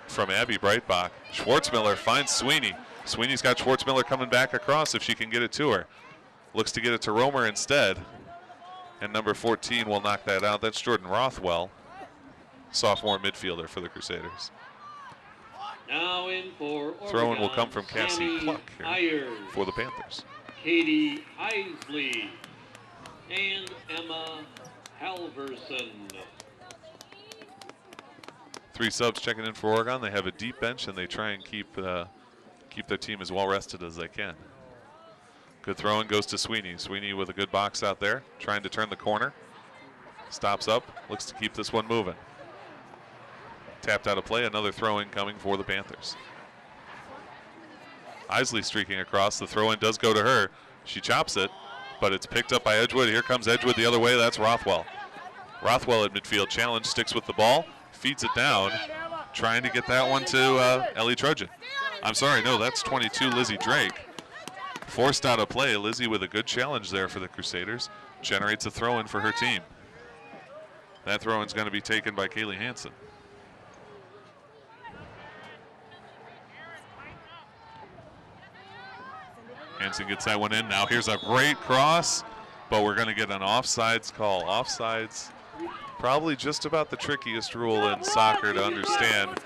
from Abby Breitbach. Schwartzmiller finds Sweeney. Sweeney's got Schwartzmiller coming back across if she can get it to her. Looks to get it to Romer instead. And number 14 will knock that out. That's Jordan Rothwell, sophomore midfielder for the Crusaders. Now in for Oregon, throw-in will come from Cassie Tammy Cluck here Ayers, for the Panthers. Katie Isley, and Emma Halverson. Three subs checking in for Oregon. They have a deep bench, and they try and keep their team as well rested as they can. Good throw-in goes to Sweeney. Sweeney with a good box out there, trying to turn the corner. Stops up, looks to keep this one moving. Tapped out of play, another throw-in coming for the Panthers. Isley streaking across. The throw-in does go to her. She chops it, but it's picked up by Edgewood. Here comes Edgewood the other way. That's Rothwell. Rothwell at midfield challenge, sticks with the ball, feeds it down, trying to get that one to Ellie Trudgeon. I'm sorry, no, that's 22, Lizzie Drake. Forced out of play. Lizzie with a good challenge there for the Crusaders. Generates a throw-in for her team. That throw-in is going to be taken by Kaylee Hanson. Hanson gets that one in. Now here's a great cross, but we're going to get an offsides call. Offsides, probably just about the trickiest rule in soccer to understand,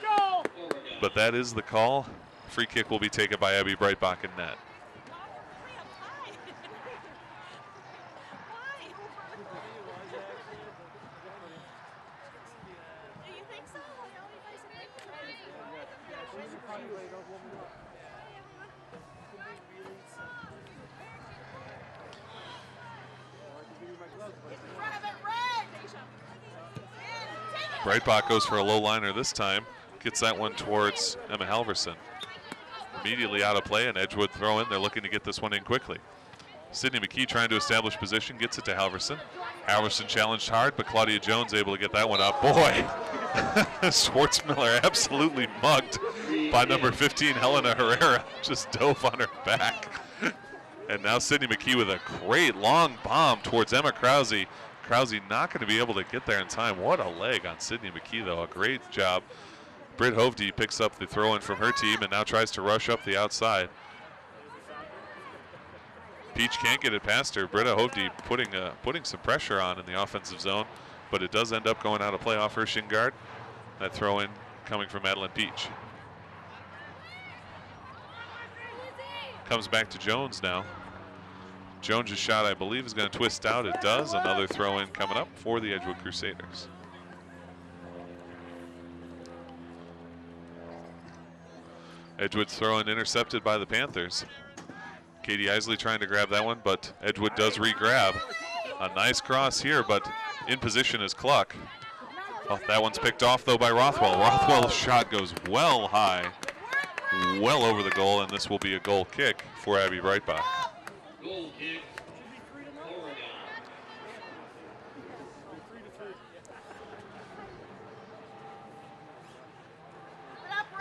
but that is the call. Free kick will be taken by Abby Breitbach in net. Breitbach goes for a low liner this time. Gets that one towards Emma Halverson. Immediately out of play, and Edgewood throw in. They're looking to get this one in quickly. Sydney McKee trying to establish position, gets it to Halverson. Halverson challenged hard, but Claudia Jones able to get that one up. Boy, Schwartzmiller absolutely mugged by number 15, Helena Herrera. Just dove on her back. And now Sydney McKee with a great long bomb towards Emma Krause. Krause not going to be able to get there in time. What a leg on Sydney McKee, though. A great job Britt Hovde picks up the throw-in from her team and now tries to rush up the outside. Peach can't get it past her. Britta Hovde putting some pressure on in the offensive zone, but it does end up going out of play off her shin guard. That throw-in coming from Madeline Peach. Comes back to Jones now. Jones' shot, I believe, is going to twist out. It does. Another throw-in coming up for the Edgewood Crusaders. Edgewood's throw-in intercepted by the Panthers. Katie Isley trying to grab that one, but Edgewood does re-grab. A nice cross here, but in position is Cluck. Oh, that one's picked off, though, by Rothwell. Rothwell's shot goes well high, well over the goal, and this will be a goal kick for Abby Breitbach. Goal kick, Oregon.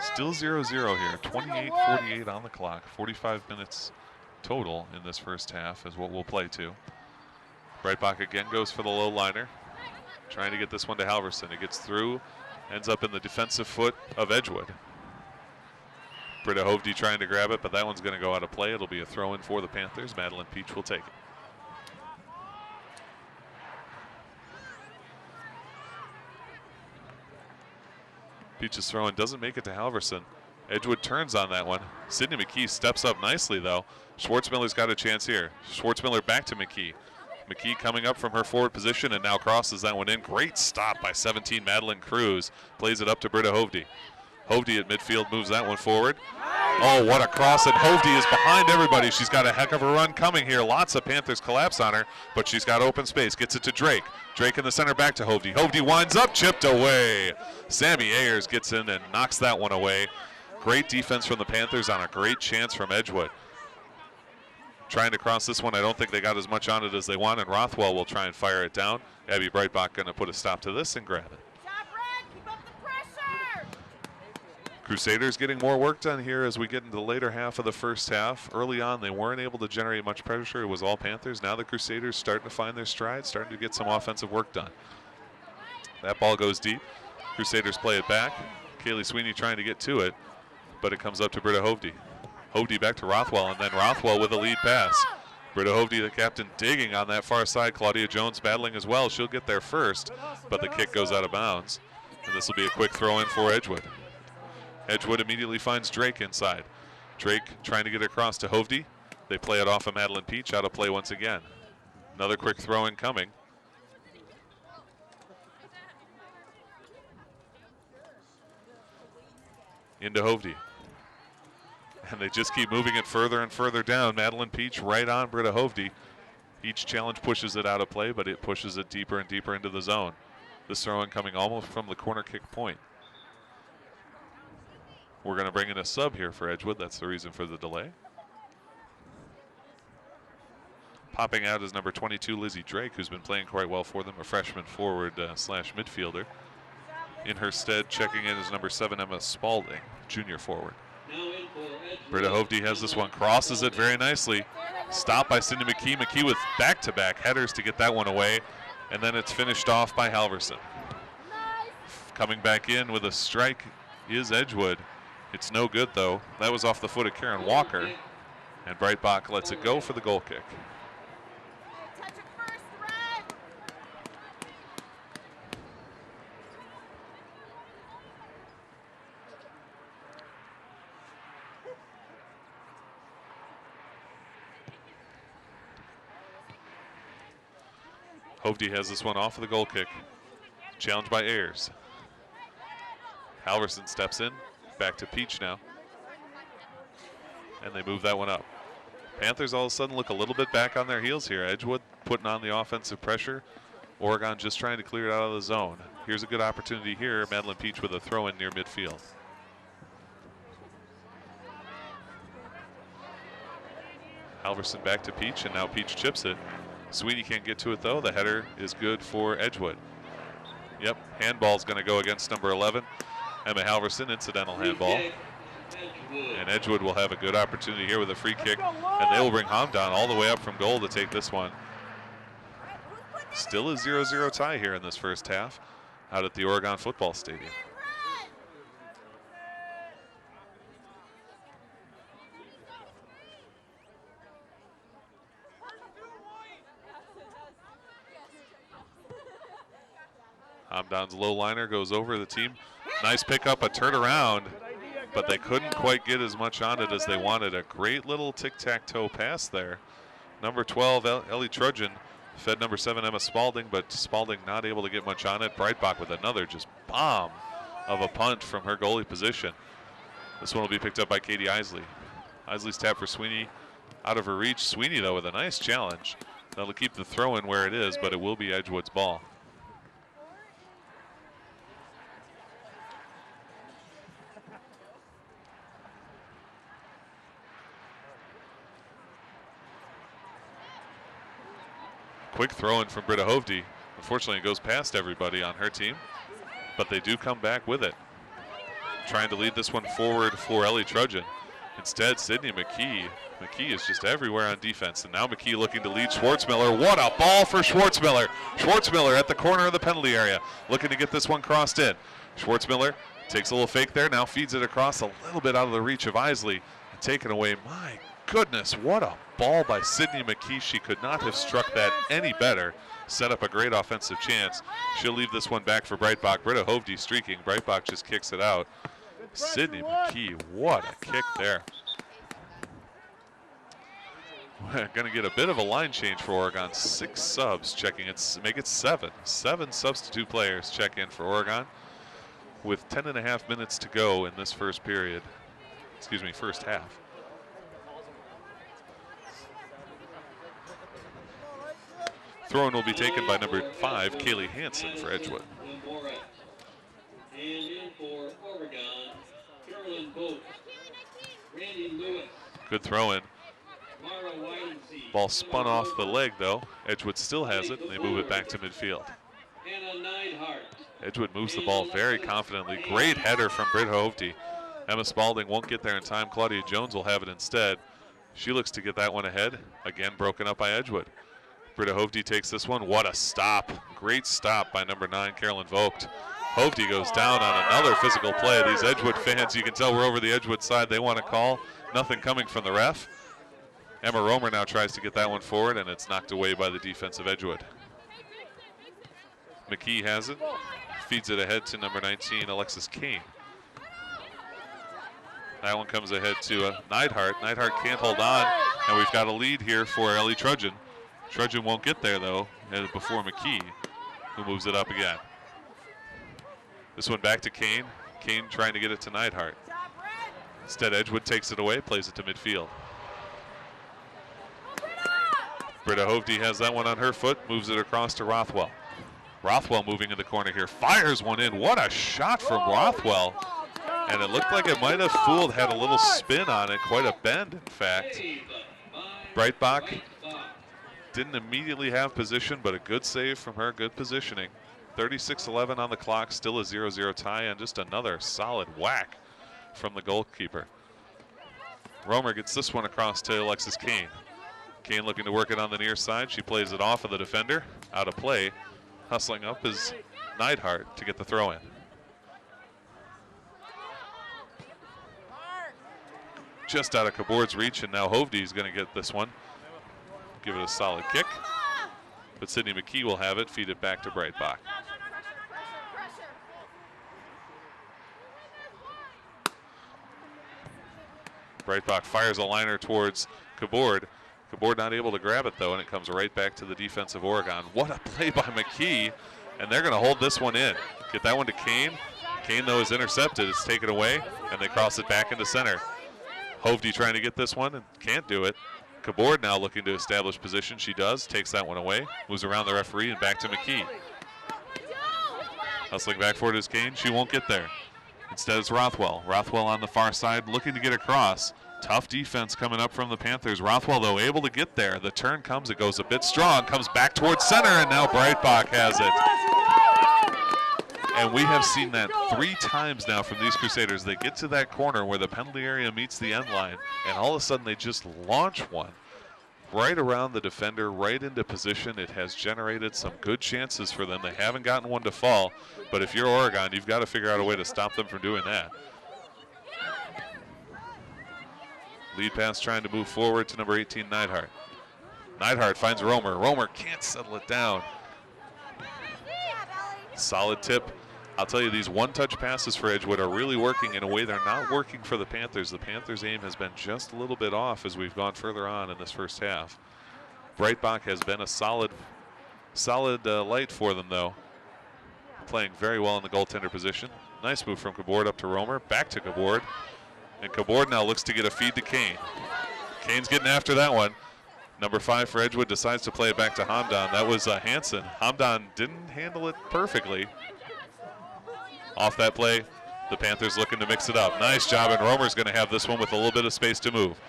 Still 0-0 here, 28-48 on the clock, 45 minutes total in this first half is what we'll play to. Breitbach again goes for the low liner, trying to get this one to Halverson. It gets through, ends up in the defensive foot of Edgewood. Britta Hovde trying to grab it, but that one's going to go out of play. It'll be a throw-in for the Panthers. Madeline Peach will take it. Peach's throw-in doesn't make it to Halverson. Edgewood turns on that one. Sydney McKee steps up nicely, though. Schwartzmiller's got a chance here. Schwartzmiller back to McKee. McKee coming up from her forward position and now crosses that one in. Great stop by 17 Madeline Cruz. Plays it up to Britta Hovde. Hovde at midfield moves that one forward. Oh, what a cross, and Hovde is behind everybody. She's got a heck of a run coming here. Lots of Panthers collapse on her, but she's got open space. Gets it to Drake. Drake in the center back to Hovde. Hovde winds up, chipped away. Sammy Ayers gets in and knocks that one away. Great defense from the Panthers on a great chance from Edgewood. Trying to cross this one. I don't think they got as much on it as they want, and Rothwell will try and fire it down. Abby Breitbach going to put a stop to this and grab it. Crusaders getting more work done here as we get into the later half of the first half. Early on, they weren't able to generate much pressure. It was all Panthers. Now the Crusaders starting to find their stride, starting to get some offensive work done. That ball goes deep. Crusaders play it back. Kaylee Sweeney trying to get to it, but it comes up to Britta Hovde. Hovde back to Rothwell, and then Rothwell with a lead pass. Britta Hovde, the captain, digging on that far side. Claudia Jones battling as well. She'll get there first, but the kick goes out of bounds. And this will be a quick throw in for Edgewood. Edgewood immediately finds Drake inside. Drake trying to get across to Hovde. They play it off of Madeline Peach, out of play once again. Another quick throw in coming. Into Hovde. And they just keep moving it further and further down. Madeline Peach right on Britta Hovde. Each challenge pushes it out of play, but it pushes it deeper and deeper into the zone. This throw in coming almost from the corner kick point. We're going to bring in a sub here for Edgewood. That's the reason for the delay. Popping out is number 22, Lizzie Drake, who's been playing quite well for them, a freshman forward slash midfielder. In her stead, checking in is number 7, Emma Spalding, junior forward. Britta Hovde has this one, crosses it very nicely. Stopped by Cindy McKee. McKee with back-to-back headers to get that one away. And then it's finished off by Halverson. Coming back in with a strike is Edgewood. It's no good, though. That was off the foot of Karen Walker. And Breitbach lets it go for the goal kick. Hovde has this one off of the goal kick. Challenged by Ayers. Halverson steps in. Back to Peach now. And they move that one up. Panthers all of a sudden look a little bit back on their heels here. Edgewood putting on the offensive pressure. Oregon just trying to clear it out of the zone. Here's a good opportunity here. Madeline Peach with a throw in near midfield. Halverson back to Peach, and now Peach chips it. Sweeney can't get to it though. The header is good for Edgewood. Yep, handball's going to go against number 11. Emma Halverson, incidental handball. And Edgewood will have a good opportunity here with a free kick. And they will bring Hamdan all the way up from goal to take this one. Still a 0-0 tie here in this first half out at the Oregon Football Stadium. Tom Don's low liner goes over the team. Nice pickup, a turnaround, but they couldn't quite get as much on it as they wanted. A great little tic-tac-toe pass there. Number 12, Ellie Trudgeon, fed number 7, Emma Spalding, but Spalding not able to get much on it. Breitbach with another just bomb of a punt from her goalie position. This one will be picked up by Katie Isley. Isley's tap for Sweeney, out of her reach. Sweeney, though, with a nice challenge. That'll keep the throw in where it is, but it will be Edgewood's ball. Quick throw in from Britta Hovde. Unfortunately, it goes past everybody on her team, but they do come back with it. Trying to lead this one forward for Ellie Trudgeon. Instead, Sydney McKee. McKee is just everywhere on defense, and now McKee looking to lead Schwartzmiller. What a ball for Schwartzmiller. Schwartzmiller at the corner of the penalty area, looking to get this one crossed in. Schwartzmiller takes a little fake there, now feeds it across a little bit out of the reach of Isley. And taken away, my goodness, what a ball by Sydney McKee. She could not have struck that any better. Set up a great offensive chance. She'll leave this one back for Breitbach. Britta Hovde streaking. Breitbach just kicks it out. Sydney McKee, what a kick there. We're going to get a bit of a line change for Oregon. 6 subs checking it, make it 7. 7 substitute players check in for Oregon with 10.5 minutes to go in this first period. Excuse me, first half. Throw-in will be taken by number 5, Kaylee Hansen for Edgewood. And in for Oregon, Carolyn Boat, Randy Lewis. Good throw-in. Mara Widensee. Ball spun off the leg, though. Edgewood still has it, and they move it back to midfield. Anna Neidhart. Edgewood moves the ball very confidently. Great header from Britt Hovde. Emma Spalding won't get there in time. Claudia Jones will have it instead. She looks to get that one ahead. Again, broken up by Edgewood. Britta Hovde takes this one. What a stop. Great stop by number 9, Carolyn Vogt. Hovde goes down on another physical play. These Edgewood fans, you can tell we're over the Edgewood side. They want to call. Nothing coming from the ref. Emma Romer now tries to get that one forward, and it's knocked away by the defensive Edgewood. McKee has it. Feeds it ahead to number 19, Alexis Kane. That one comes ahead to Neidhart. Neidhart can't hold on, and we've got a lead here for Ellie Trudgeon. Trudgeon won't get there, though, before McKee, who moves it up again. This one back to Kane. Kane trying to get it to Neidhart. Instead, Edgewood takes it away, plays it to midfield. Britta Hovde has that one on her foot, moves it across to Rothwell. Rothwell moving in the corner here, fires one in. What a shot from Rothwell. And it looked like it might have fooled, had a little spin on it, quite a bend, in fact. Breitbach didn't immediately have position, but a good save from her, good positioning. 36-11 on the clock, still a 0-0 tie, and just another solid whack from the goalkeeper. Romer gets this one across to Alexis Kane. Kane looking to work it on the near side. She plays it off of the defender, out of play. Hustling up is Neidhart to get the throw in. Just out of Cabourd's reach, and now Hovde's going to get this one. Give it a solid kick. But Sydney McKee will have it, feed it back to Breitbach. Breitbach fires a liner towards Cabourd. Cabourd not able to grab it, though, and it comes right back to the defense of Oregon. What a play by McKee, and they're going to hold this one in. Get that one to Kane. Kane, though, is intercepted. It's taken away, and they cross it back into center. Hovde trying to get this one and can't do it. Cabourd now looking to establish position. She does, takes that one away, moves around the referee and back to McKee. Hustling back forward is Kane. She won't get there. Instead, it's Rothwell. Rothwell on the far side looking to get across. Tough defense coming up from the Panthers. Rothwell, though, able to get there. The turn comes, it goes a bit strong, comes back towards center, and now Breitbach has it. And we have seen that 3 times now from these Crusaders. They get to that corner where the penalty area meets the end line, and all of a sudden they just launch one right around the defender, right into position. It has generated some good chances for them. They haven't gotten one to fall, but if you're Oregon, you've got to figure out a way to stop them from doing that. Lead pass trying to move forward to number 18, Neidhart. Neidhart finds Romer. Romer can't settle it down. Solid tip. I'll tell you, these one-touch passes for Edgewood are really working in a way they're not working for the Panthers. The Panthers' aim has been just a little bit off as we've gone further on in this first half. Breitbach has been a solid light for them, though. Playing very well in the goaltender position. Nice move from Kabord up to Romer. Back to Kabord. And Kabord now looks to get a feed to Kane. Kane's getting after that one. Number 5 for Edgewood decides to play it back to Hamdan. That was Hansen. Hamdan didn't handle it perfectly. Off that play, the Panthers looking to mix it up. Nice job, and Romer's going to have this one with a little bit of space to move.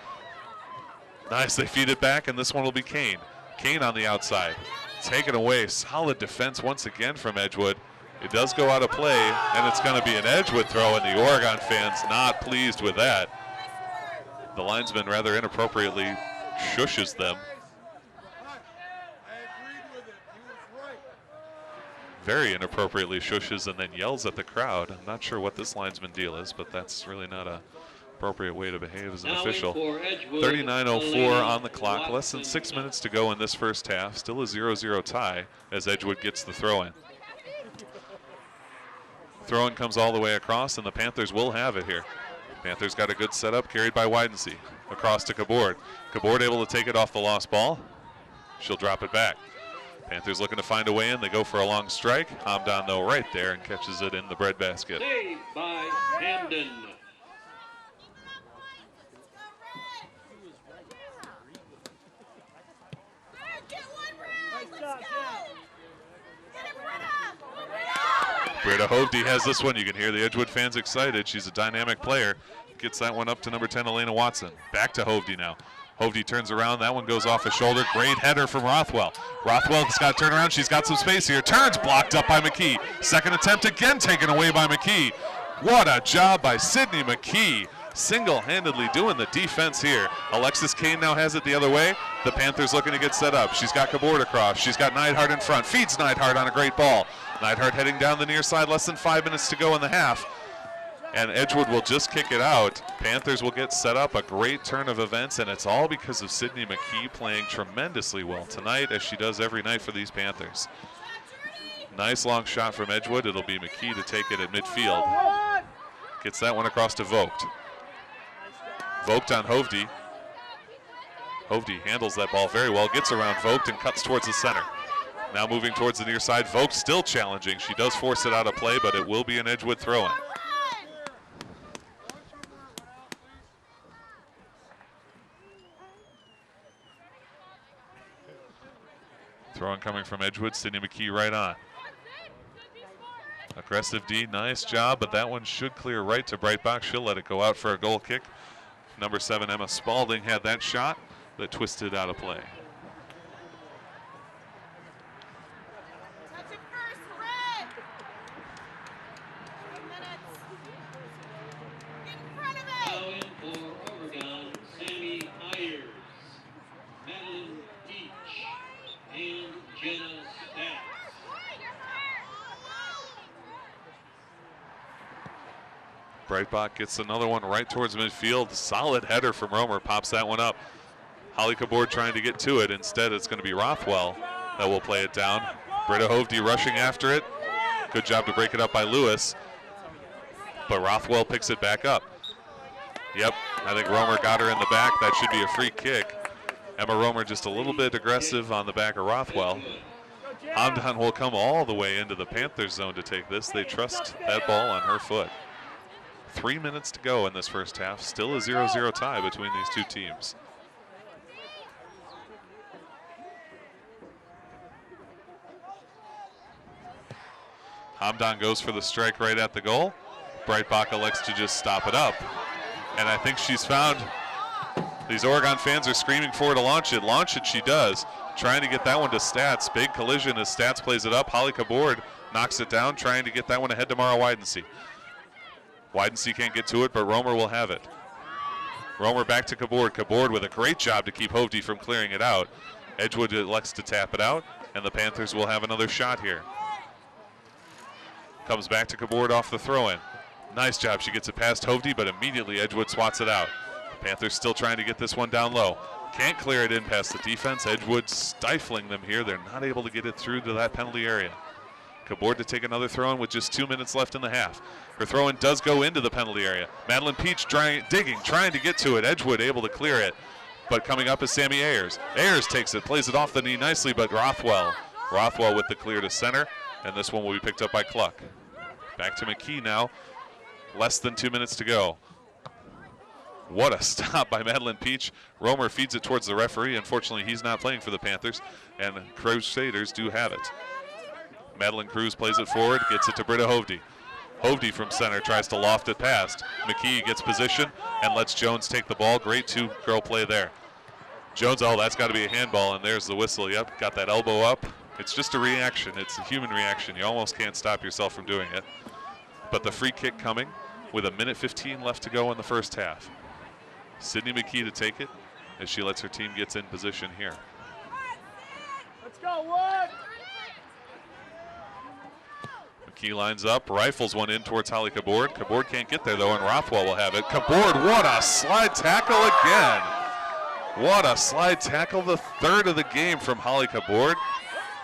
Nice, they feed it back, and this one will be Kane. Kane on the outside. Taken away. Solid defense once again from Edgewood. It does go out of play, and it's going to be an Edgewood throw, and the Oregon fans not pleased with that. The linesman rather inappropriately shushes them. Very inappropriately shushes and then yells at the crowd. I'm not sure what this linesman deal is, but that's really not an appropriate way to behave as an official. 39:04 on the clock. Less than 6 minutes to go in this first half. Still a 0-0 tie as Edgewood gets the throw in. Throw-in comes all the way across, and the Panthers will have it here. Panthers got a good setup, carried by Widensee. Across to Kabord. Kabord able to take it off the lost ball. She'll drop it back. Panthers looking to find a way in. They go for a long strike. Hamdan, though, right there and catches it in the breadbasket. Saved by Hamden. Britta Hovde has this one. You can hear the Edgewood fans excited. She's a dynamic player. Gets that one up to number 10, Elena Watson. Back to Hovde now. Hovde turns around. That one goes off a shoulder. Great header from Rothwell. Rothwell's got to turn around. She's got some space here. Turns, blocked up by McKee. Second attempt again taken away by McKee. What a job by Sydney McKee. Single-handedly doing the defense here. Alexis Kane now has it the other way. The Panthers looking to get set up. She's got Kabord across. She's got Neidhart in front. Feeds Neidhart on a great ball. Neidhart heading down the near side. Less than 5 minutes to go in the half. And Edgewood will just kick it out. Panthers will get set up. A great turn of events, and it's all because of Sydney McKee playing tremendously well tonight, as she does every night for these Panthers. Nice long shot from Edgewood. It'll be McKee to take it at midfield. Gets that one across to Vogt. Vogt on Hovde. Hovde handles that ball very well, gets around Vogt and cuts towards the center. Now moving towards the near side. Vogt still challenging. She does force it out of play, but it will be an Edgewood throw-in. Throw-in coming from Edgewood. Sydney McKee right on. Aggressive D, nice job, but that one should clear right to Breitbach. She'll let it go out for a goal kick. Number 7, Emma Spalding, had that shot that twisted out of play. Now in for Oregon, Sammy Ayers, Madeline Deach, and Jenna Stats. Breitbach gets another one right towards midfield. Solid header from Romer, pops that one up. Holly Kabord trying to get to it. Instead, it's going to be Rothwell that will play it down. Britta Hovde rushing after it. Good job to break it up by Lewis. But Rothwell picks it back up. Yep, I think Romer got her in the back. That should be a free kick. Emma Romer just a little bit aggressive on the back of Rothwell. Hamdan will come all the way into the Panthers zone to take this. They trust that ball on her foot. 3 minutes to go in this first half. Still a 0-0 tie between these two teams. Hamdan goes for the strike right at the goal. Breitbach elects to just stop it up. And I think she's found, these Oregon fans are screaming for her to launch it. Launch it, she does. Trying to get that one to Stats. Big collision as Stats plays it up. Holly Kabord knocks it down, trying to get that one ahead to Mara Widensee. Widensee can't get to it, but Romer will have it. Romer back to Kabord. Kabord with a great job to keep Hovde from clearing it out. Edgewood elects to tap it out, and the Panthers will have another shot here. Comes back to Kabord off the throw-in. Nice job. She gets it past Hovde, but immediately Edgewood swats it out. Panthers still trying to get this one down low. Can't clear it in past the defense. Edgewood stifling them here. They're not able to get it through to that penalty area. Cabord to take another throw-in with just 2 minutes left in the half. Her throw-in does go into the penalty area. Madeline Peach digging, trying to get to it. Edgewood able to clear it, but coming up is Sammy Ayers. Ayers takes it, plays it off the knee nicely, but Rothwell with the clear to center, and this one will be picked up by Cluck. Back to McKee now, less than 2 minutes to go. What a stop by Madeline Peach. Romer feeds it towards the referee. Unfortunately, he's not playing for the Panthers, and Crusaders do have it. Madeline Cruz plays it forward, gets it to Britta Hovde. Hovde from center tries to loft it past. McKee gets position and lets Jones take the ball. Great two-girl play there. Jones, oh, that's got to be a handball, and there's the whistle. Yep, got that elbow up. It's just a reaction. It's a human reaction. You almost can't stop yourself from doing it. But the free kick coming with 1:15 left to go in the first half. Sydney McKee to take it as she lets her team get in position here. Let's go, Wood! McKee lines up, rifles one in towards Holly Cabord. Cabord can't get there though, and Rothwell will have it. Cabord, what a slide tackle again. What a slide tackle, the third of the game from Holly Cabord.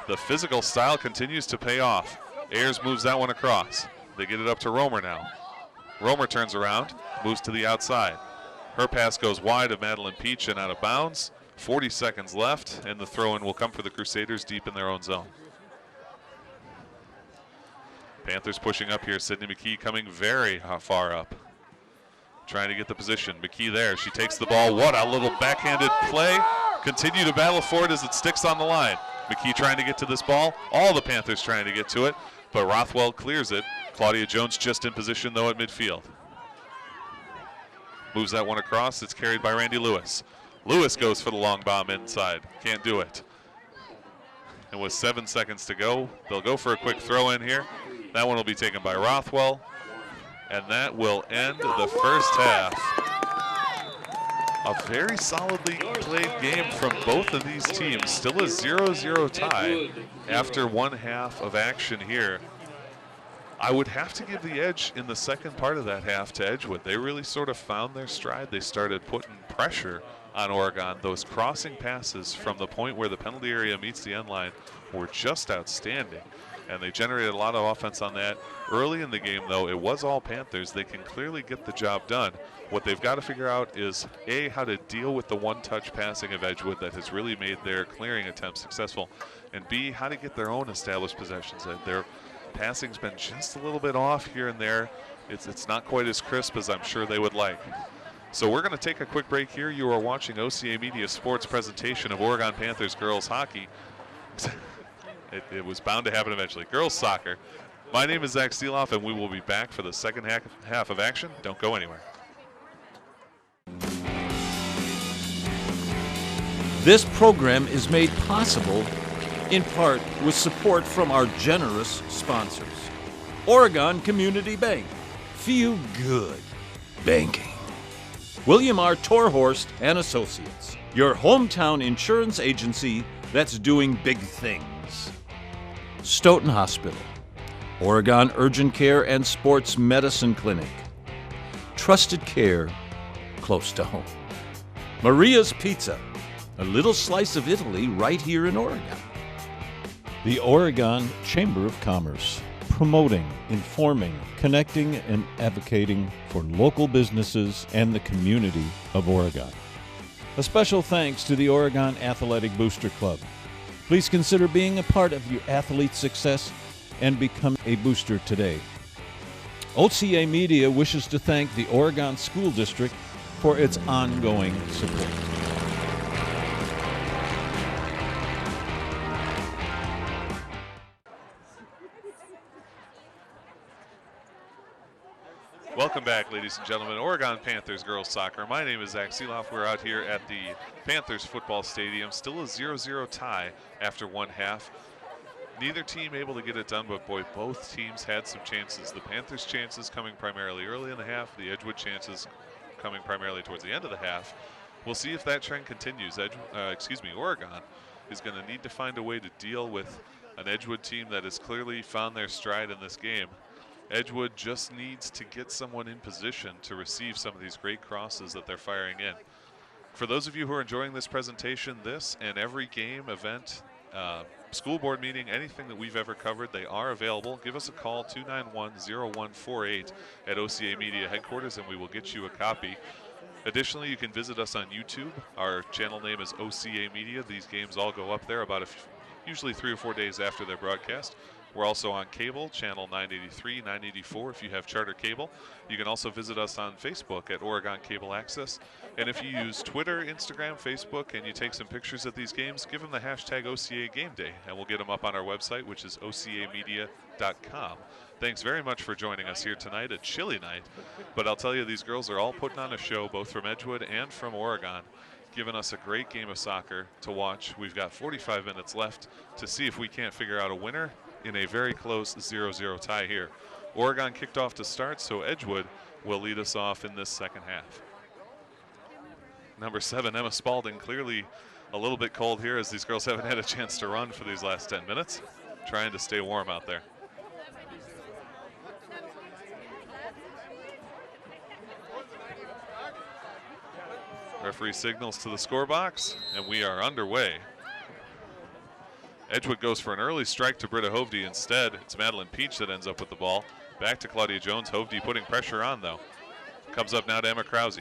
The physical style continues to pay off. Ayers moves that one across. They get it up to Romer now. Romer turns around, moves to the outside. Her pass goes wide of Madeline Peach and out of bounds. 40 seconds left, and the throw-in will come for the Crusaders deep in their own zone. Panthers pushing up here. Sydney McKee coming very far up. Trying to get the position. McKee there. She takes the ball. What a little backhanded play. Continue to battle for it as it sticks on the line. McKee trying to get to this ball. All the Panthers trying to get to it, but Rothwell clears it. Claudia Jones just in position, though, at midfield. Moves that one across. It's carried by Randy Lewis. Lewis goes for the long bomb inside. Can't do it. And with 7 seconds to go, they'll go for a quick throw in here. That one will be taken by Rothwell. And that will end the first half. A very solidly played game from both of these teams. Still a 0-0 tie after one half of action here. I would have to give the edge in the second part of that half to Edgewood. They really sort of found their stride. They started putting pressure on Oregon. Those crossing passes from the point where the penalty area meets the end line were just outstanding. And they generated a lot of offense on that. Early in the game, though, it was all Panthers. They can clearly get the job done. What they've got to figure out is, A, how to deal with the one-touch passing of Edgewood that has really made their clearing attempts successful, and B, how to get their own established possessions. Their passing's been just a little bit off here and there. It's not quite as crisp as I'm sure they would like. So we're going to take a quick break here. You are watching OCA Media Sports presentation of Oregon Panthers girls hockey. It was bound to happen eventually. Girls soccer. My name is Zach Seeloff, and we will be back for the second half of action. Don't go anywhere. This program is made possible in part with support from our generous sponsors. Oregon Community Bank. Feel good banking. William R. Torhorst and Associates, your hometown insurance agency that's doing big things. Stoughton Hospital, Oregon Urgent Care and Sports Medicine Clinic. Trusted care close to home. Maria's Pizza, a little slice of Italy right here in Oregon. The Oregon Chamber of Commerce, promoting, informing, connecting, and advocating for local businesses and the community of Oregon. A special thanks to the Oregon Athletic Booster Club. Please consider being a part of your athlete's success and become a booster today. OCA Media wishes to thank the Oregon School District for its ongoing support. Welcome back, ladies and gentlemen. Oregon Panthers girls soccer. My name is Zach Seeloff. We're out here at the Panthers football stadium. Still a 0-0 tie after one half. Neither team able to get it done, but boy, both teams had some chances. The Panthers' chances coming primarily early in the half, the Edgewood chances coming primarily towards the end of the half. We'll see if that trend continues. Oregon is going to need to find a way to deal with an Edgewood team that has clearly found their stride in this game. Edgewood just needs to get someone in position to receive some of these great crosses that they're firing in. For those of you who are enjoying this presentation, this and every game event school board meeting, anything that we've ever covered, they are available. Give us a call, 291-0148 at OCA Media headquarters, and we will get you a copy. Additionally, you can visit us on YouTube. Our channel name is OCA Media. These games all go up there about usually 3 or 4 days after their broadcast. We're also on cable, channel 983, 984 if you have charter cable. You can also visit us on Facebook at Oregon Cable Access. And if you use Twitter, Instagram, Facebook, and you take some pictures of these games, give them the hashtag OCA Game Day, and we'll get them up on our website, which is ocamedia.com. Thanks very much for joining us here tonight, a chilly night. But I'll tell you, these girls are all putting on a show, both from Edgewood and from Oregon, giving us a great game of soccer to watch. We've got 45 minutes left to see if we can't figure out a winner in a very close 0-0 tie here. Oregon kicked off to start, so Edgewood will lead us off in this second half. Number 7, Emma Spalding, clearly a little bit cold here as these girls haven't had a chance to run for these last 10 minutes. Trying to stay warm out there. Referee signals to the score box, and we are underway. Edgewood goes for an early strike to Britta Hovde. Instead, it's Madeline Peach that ends up with the ball. Back to Claudia Jones. Hovde putting pressure on, though. Comes up now to Emma Krause.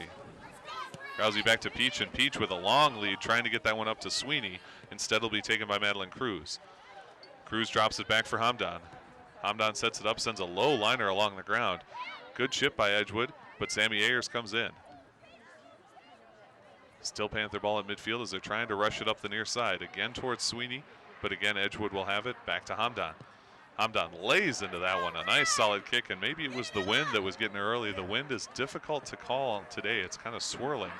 Krause back to Peach, and Peach with a long lead, trying to get that one up to Sweeney. Instead, it'll be taken by Madeline Cruz. Cruz drops it back for Hamdan. Hamdan sets it up, sends a low liner along the ground. Good chip by Edgewood, but Sammy Ayers comes in. Still Panther ball at midfield as they're trying to rush it up the near side. Again towards Sweeney, but again Edgewood will have it. Back to Hamdan. Hamdan lays into that one. A nice solid kick, and maybe it was the wind that was getting her early. The wind is difficult to call today. It's kind of swirling.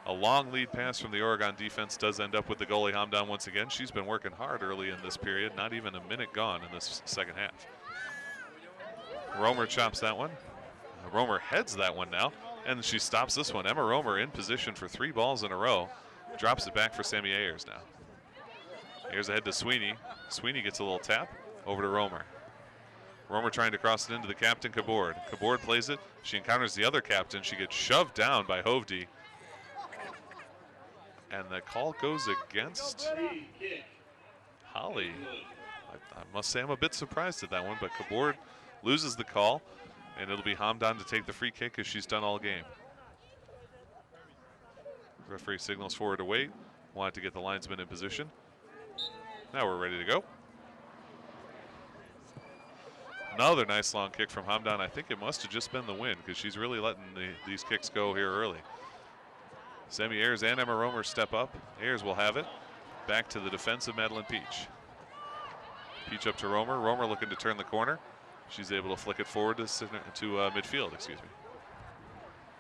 A long lead pass from the Oregon defense does end up with the goalie Hamdan once again. She's been working hard early in this period. Not even a minute gone in this second half. Romer chops that one. Romer heads that one now, and she stops this one. Emma Romer in position for 3 balls in a row. Drops it back for Sammy Ayers now. Ayers ahead to Sweeney. Sweeney gets a little tap. Over to Romer. Romer trying to cross it into the captain, Cabord. Cabord plays it. She encounters the other captain. She gets shoved down by Hovde. And the call goes against Holly. I must say I'm a bit surprised at that one, but Cabord loses the call, and it'll be Hamdan to take the free kick as she's done all game. Referee signals for her to wait. Wanted to get the linesman in position. Now we're ready to go. Another nice long kick from Hamdan. I think it must have just been the wind because she's really letting these kicks go here early. Sammy Ayers and Emma Romer step up. Ayers will have it. Back to the defense of Madeline Peach. Peach up to Romer. Romer looking to turn the corner. She's able to flick it forward to midfield, excuse me.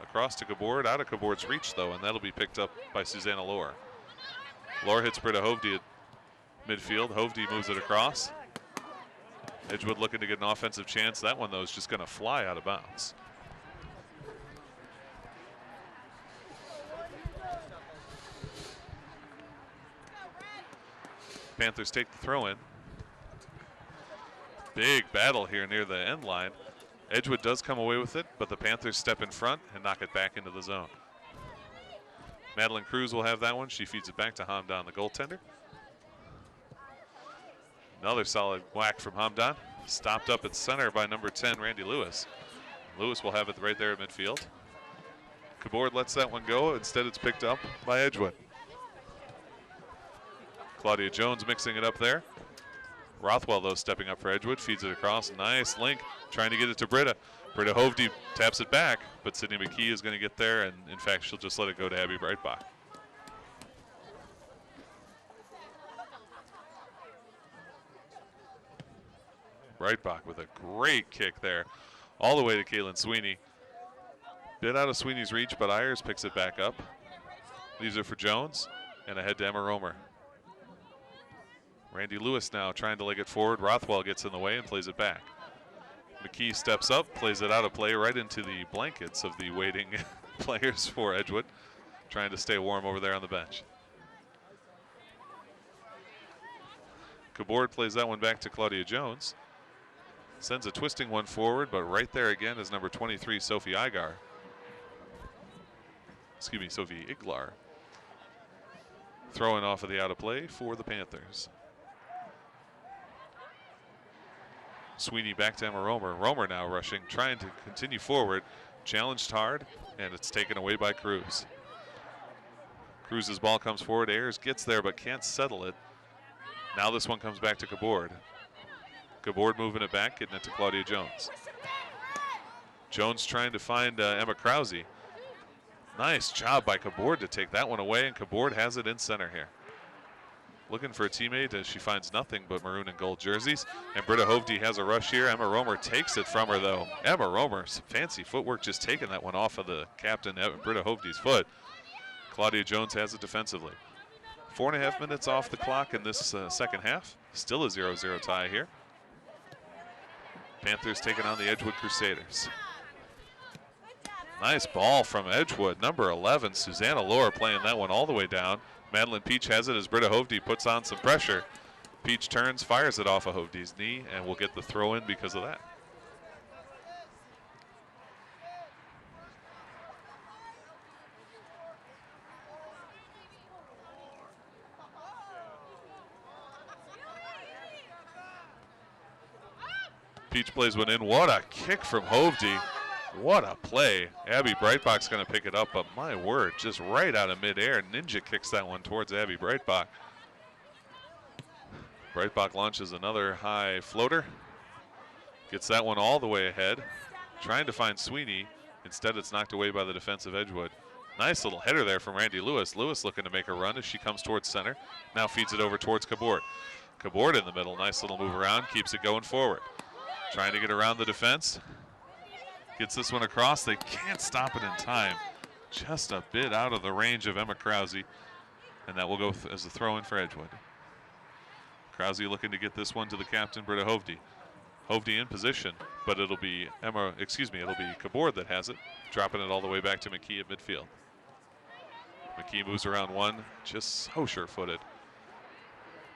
Across to Cabord, out of Cabord's reach though, and that'll be picked up by Susanna Lohr. Lohr hits Britta Hovde at midfield. Hovde moves it across. Edgewood looking to get an offensive chance. That one though is just going to fly out of bounds. Panthers take the throw in. Big battle here near the end line. Edgewood does come away with it, but the Panthers step in front and knock it back into the zone. Madeline Cruz will have that one. She feeds it back to Hamdan, the goaltender. Another solid whack from Hamdan. Stopped up at center by number 10, Randy Lewis. Lewis will have it right there at midfield. Cabord lets that one go. Instead, it's picked up by Edgewood. Claudia Jones mixing it up there. Rothwell, though, stepping up for Edgewood, feeds it across. Nice link, trying to get it to Britta. Britta Hovde taps it back, but Sydney McKee is going to get there, and in fact, she'll just let it go to Abby Breitbach. Breitbach with a great kick there, all the way to Kaylin Sweeney. Bit out of Sweeney's reach, but Ayers picks it back up. Leaves it for Jones, and ahead to Emma Romer. Randy Lewis now trying to leg it forward. Rothwell gets in the way and plays it back. McKee steps up, plays it out of play right into the blankets of the waiting players for Edgewood, trying to stay warm over there on the bench. Cabord plays that one back to Claudia Jones. Sends a twisting one forward, but right there again is number 23, Sophie Iglar. Excuse me, Sophie Iglar. Throwing off of the out of play for the Panthers. Sweeney back to Emma Romer. Romer now rushing, trying to continue forward. Challenged hard, and it's taken away by Cruz. Cruz's ball comes forward. Ayers gets there but can't settle it. Now this one comes back to Cabord. Cabord moving it back, getting it to Claudia Jones. Jones trying to find Emma Krause. Nice job by Cabord to take that one away, and Cabord has it in center here. Looking for a teammate as she finds nothing but maroon and gold jerseys. And Britta Hovde has a rush here. Emma Romer takes it from her, though. Emma Romer's fancy footwork just taking that one off of the captain, Britta Hovde's foot. Claudia Jones has it defensively. 4.5 minutes off the clock in this second half. Still a 0-0 tie here. Panthers taking on the Edgewood Crusaders. Nice ball from Edgewood. Number 11, Susanna Lohr, playing that one all the way down. Madeline Peach has it as Britta Hovde puts on some pressure. Peach turns, fires it off of Hovde's knee, and will get the throw in because of that. Peach plays one in. What a kick from Hovde. What a play. Abby Breitbach's going to pick it up, but my word, just right out of midair. Ninja kicks that one towards Abby Breitbach. Breitbach launches another high floater. Gets that one all the way ahead. Trying to find Sweeney. Instead, it's knocked away by the defensive Edgewood. Nice little header there from Randy Lewis. Lewis looking to make a run as she comes towards center. Now feeds it over towards Cabord. Cabord in the middle. Nice little move around. Keeps it going forward. Trying to get around the defense. Gets this one across. They can't stop it in time. Just a bit out of the range of Emma Krause. And that will go as a throw in for Edgewood. Krause looking to get this one to the captain, Britta Hovde. Hovde in position, but it'll be Cabord that has it. Dropping it all the way back to McKee at midfield. McKee moves around one, just so sure-footed.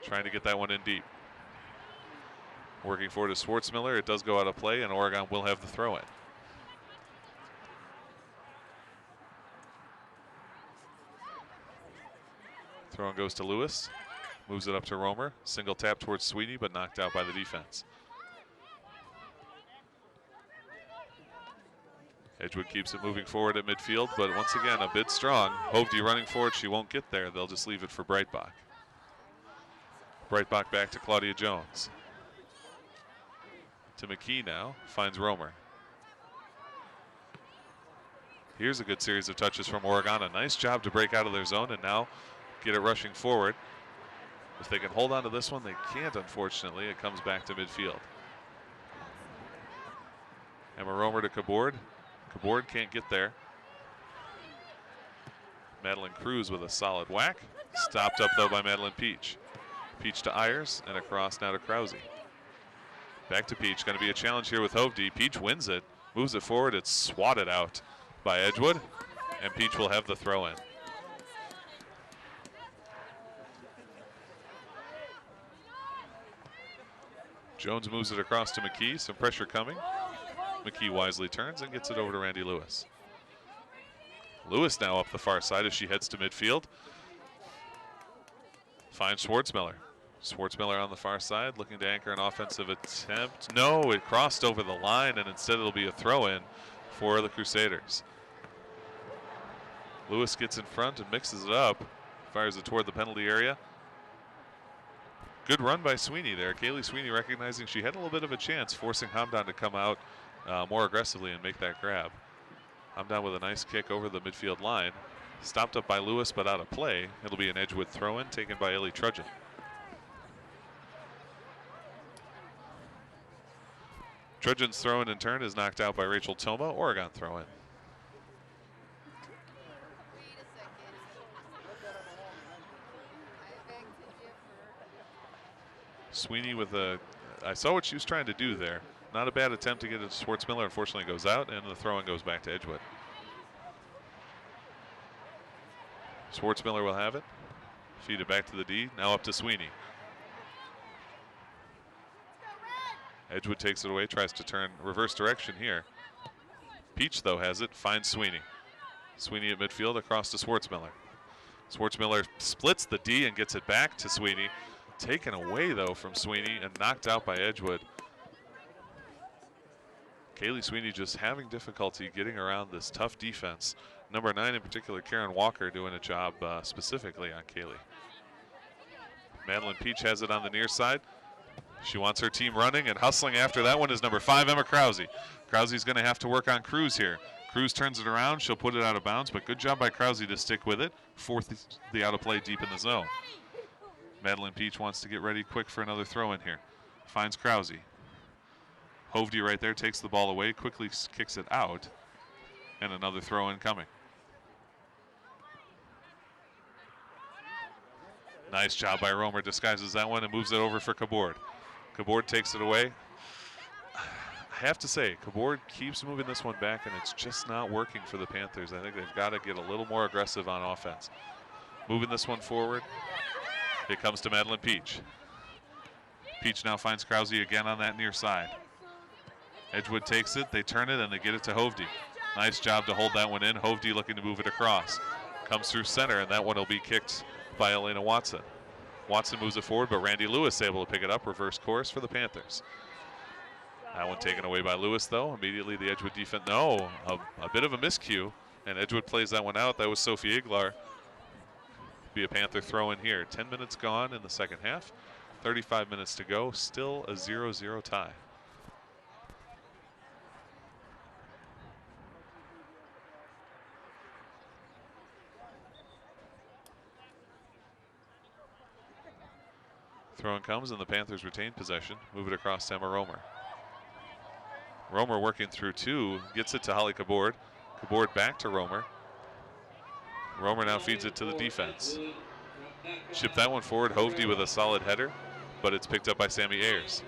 Trying to get that one in deep. Working forward to Schwartzmiller. It does go out of play, and Oregon will have the throw in. Throw in goes to Lewis. Moves it up to Romer. Single tap towards Sweeney, but knocked out by the defense. Edgewood keeps it moving forward at midfield, but once again, a bit strong. Hovde running forward. She won't get there. They'll just leave it for Breitbach. Breitbach back to Claudia Jones. To McKee now. Finds Romer. Here's a good series of touches from Oregon. A nice job to break out of their zone and now get it rushing forward. If they can hold on to this one, they can't, unfortunately. It comes back to midfield. Emma Romer to Cabord. Cabord can't get there. Madeline Cruz with a solid whack. Stopped up, though, by Madeline Peach. Peach to Ayers, and across now to Krause. Back to Peach. Going to be a challenge here with Hovde. Peach wins it. Moves it forward. It's swatted out by Edgewood, and Peach will have the throw in. Jones moves it across to McKee. Some pressure coming. McKee wisely turns and gets it over to Randy Lewis. Lewis now up the far side as she heads to midfield. Finds Schwartzmiller. Schwartzmiller on the far side looking to anchor an offensive attempt. No, it crossed over the line, and instead it'll be a throw in for the Crusaders. Lewis gets in front and mixes it up. Fires it toward the penalty area. Good run by Sweeney there. Kaylee Sweeney recognizing she had a little bit of a chance, forcing Hamdan to come out more aggressively and make that grab. Hamdan with a nice kick over the midfield line. Stopped up by Lewis, but out of play. It'll be an Edgewood throw-in taken by Ellie Trudgeon. Trudgeon's throw-in in turn is knocked out by Rachel Toma. Oregon throw-in. Sweeney with a, I saw what she was trying to do there. Not a bad attempt to get it to Schwartzmiller. Unfortunately goes out, and the throw-in goes back to Edgewood. Schwartzmiller will have it. Feed it back to the D. Now up to Sweeney. Edgewood takes it away, tries to turn reverse direction here. Peach, though, has it, finds Sweeney. Sweeney at midfield across to Schwartzmiller. Schwartzmiller splits the D and gets it back to Sweeney. Taken away, though, from Sweeney and knocked out by Edgewood. Kaylee Sweeney just having difficulty getting around this tough defense. Number 9 in particular, Karen Walker, doing a job specifically on Kaylee. Madeline Peach has it on the near side. She wants her team running and hustling after that one is number 5, Emma Krause. Krause's going to have to work on Cruz here. Cruz turns it around. She'll put it out of bounds, but good job by Krause to stick with it. Fourth the out of play deep in the zone. Madeline Peach wants to get ready quick for another throw in here. Finds Krause. Hovde right there takes the ball away, quickly kicks it out, and another throw in coming. Nice job by Romer, disguises that one and moves it over for Kabord. Kabord takes it away. I have to say, Kabord keeps moving this one back, and it's just not working for the Panthers. I think they've got to get a little more aggressive on offense. Moving this one forward. It comes to Madeline Peach. Peach now finds Krause again on that near side. Edgewood takes it, they turn it, and they get it to Hovde. Nice job to hold that one in. Hovde looking to move it across. Comes through center, and that one will be kicked by Elena Watson. Watson moves it forward, but Randy Lewis able to pick it up. Reverse course for the Panthers. That one taken away by Lewis, though. Immediately the Edgewood defense, no, a bit of a miscue, and Edgewood plays that one out. That was Sophie Iglar. Be a Panther throw in here. 10 minutes gone in the second half. 35 minutes to go. Still a 0-0 tie. Throw in comes and the Panthers retain possession. Move it across to Emma Romer. Romer working through 2, gets it to Holly Kabord. Kabord back to Romer. Romer now feeds it to the defense. Chip that one forward. Hovde with a solid header, but it's picked up by Sammy Ayers.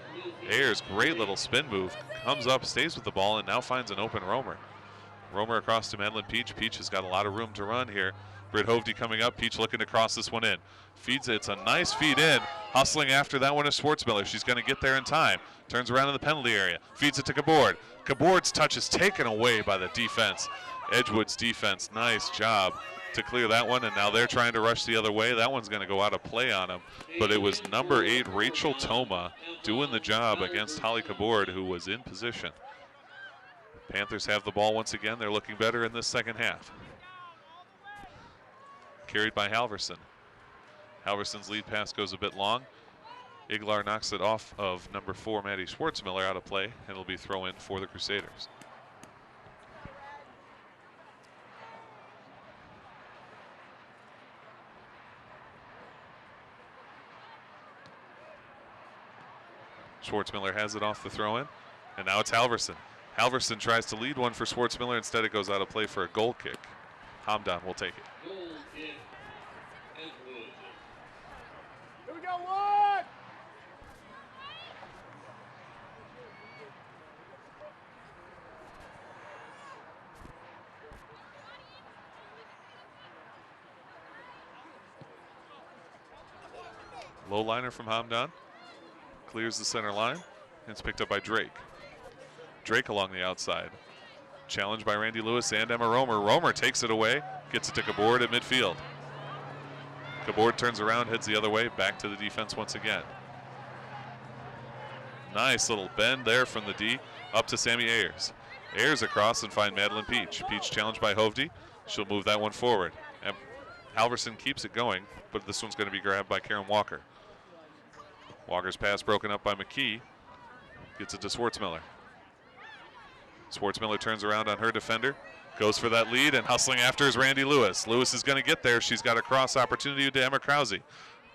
Ayers, great little spin move, comes up, stays with the ball, and now finds an open Romer. Romer across to Madeline Peach. Peach has got a lot of room to run here. Britt Hovde coming up. Peach looking to cross this one in. Feeds it. It's a nice feed in. Hustling after that one is Schwartzmiller. She's going to get there in time. Turns around in the penalty area. Feeds it to Kabord. Kabord's touch is taken away by the defense. Edgewood's defense. Nice job to clear that one, and now they're trying to rush the other way. That one's going to go out of play on him, but it was number 8, Rachel Toma, doing the job against Holly Kabord, who was in position. Panthers have the ball once again. They're looking better in this second half. Carried by Halverson. Halverson's lead pass goes a bit long. Iglar knocks it off of number 4, Maddie Schwartzmiller, out of play, and it'll be throw in for the Crusaders. Schwartzmiller has it off the throw in, and now it's Halverson. Halverson tries to lead one for Schwartzmiller. Instead, it goes out of play for a goal kick. Hamdan will take it. Goal kick, Edgewood. Here we go, Wood! Low liner from Hamdan. Clears the center line. It's picked up by Drake. Drake along the outside. Challenged by Randy Lewis and Emma Romer. Romer takes it away. Gets it to Kabord at midfield. Kabord turns around, heads the other way. Back to the defense once again. Nice little bend there from the D. Up to Sammy Ayers. Ayers across and find Madeline Peach. Peach challenged by Hovde. She'll move that one forward. And Halverson keeps it going, but this one's going to be grabbed by Karen Walker. Walker's pass broken up by McKee. Gets it to Schwartzmiller. Schwartzmiller turns around on her defender. Goes for that lead, and hustling after is Randy Lewis. Lewis is going to get there. She's got a cross opportunity to Emma Krause.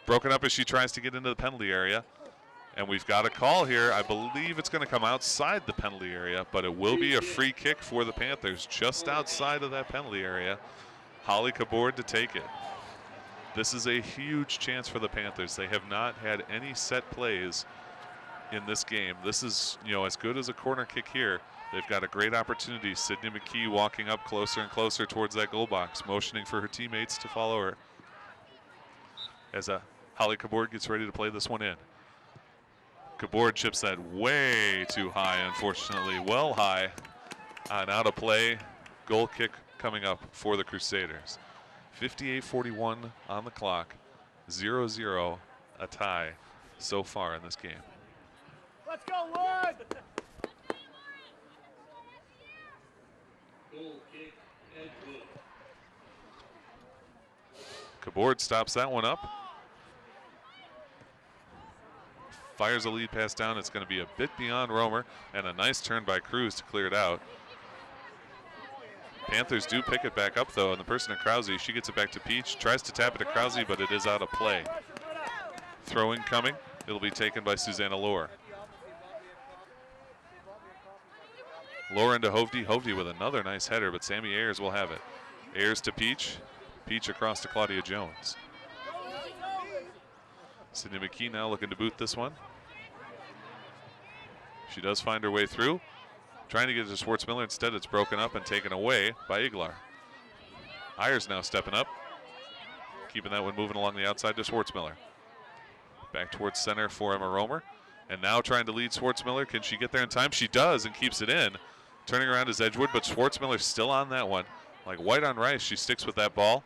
Broken up as she tries to get into the penalty area. And we've got a call here. I believe it's going to come outside the penalty area, but it will be a free kick for the Panthers just outside of that penalty area. Holly Kabord to take it. This is a huge chance for the Panthers. They have not had any set plays in this game. This is, as good as a corner kick here. They've got a great opportunity. Sydney McKee walking up closer and closer towards that goal box, motioning for her teammates to follow her. As Holly Kabord gets ready to play this one in. Kabord chips that way too high, unfortunately. Well high and out of play. Goal kick coming up for the Crusaders. 58-41 on the clock. 0-0, a tie so far in this game. Let's go, Wood! Goal kick, Edgewood. Kabord stops that one up. Fires a lead pass down. It's going to be a bit beyond Romer, and a nice turn by Cruz to clear it out. Panthers do pick it back up, though, and the person at Krause, she gets it back to Peach, tries to tap it to Krause, but it is out of play. Throw-in coming. It'll be taken by Susanna Lohr. Lohr into Hovde. Hovde with another nice header, but Sammy Ayers will have it. Ayers to Peach. Peach across to Claudia Jones. Sydney McKee now looking to boot this one. She does find her way through. Trying to get it to Schwartzmiller. Instead, it's broken up and taken away by Iglar. Ayers now stepping up. Keeping that one moving along the outside to Schwartzmiller. Back towards center for Emma Romer. And now trying to lead Schwartzmiller. Can she get there in time? She does and keeps it in. Turning around is Edgewood, but Schwartzmiller still on that one. Like white on rice, she sticks with that ball.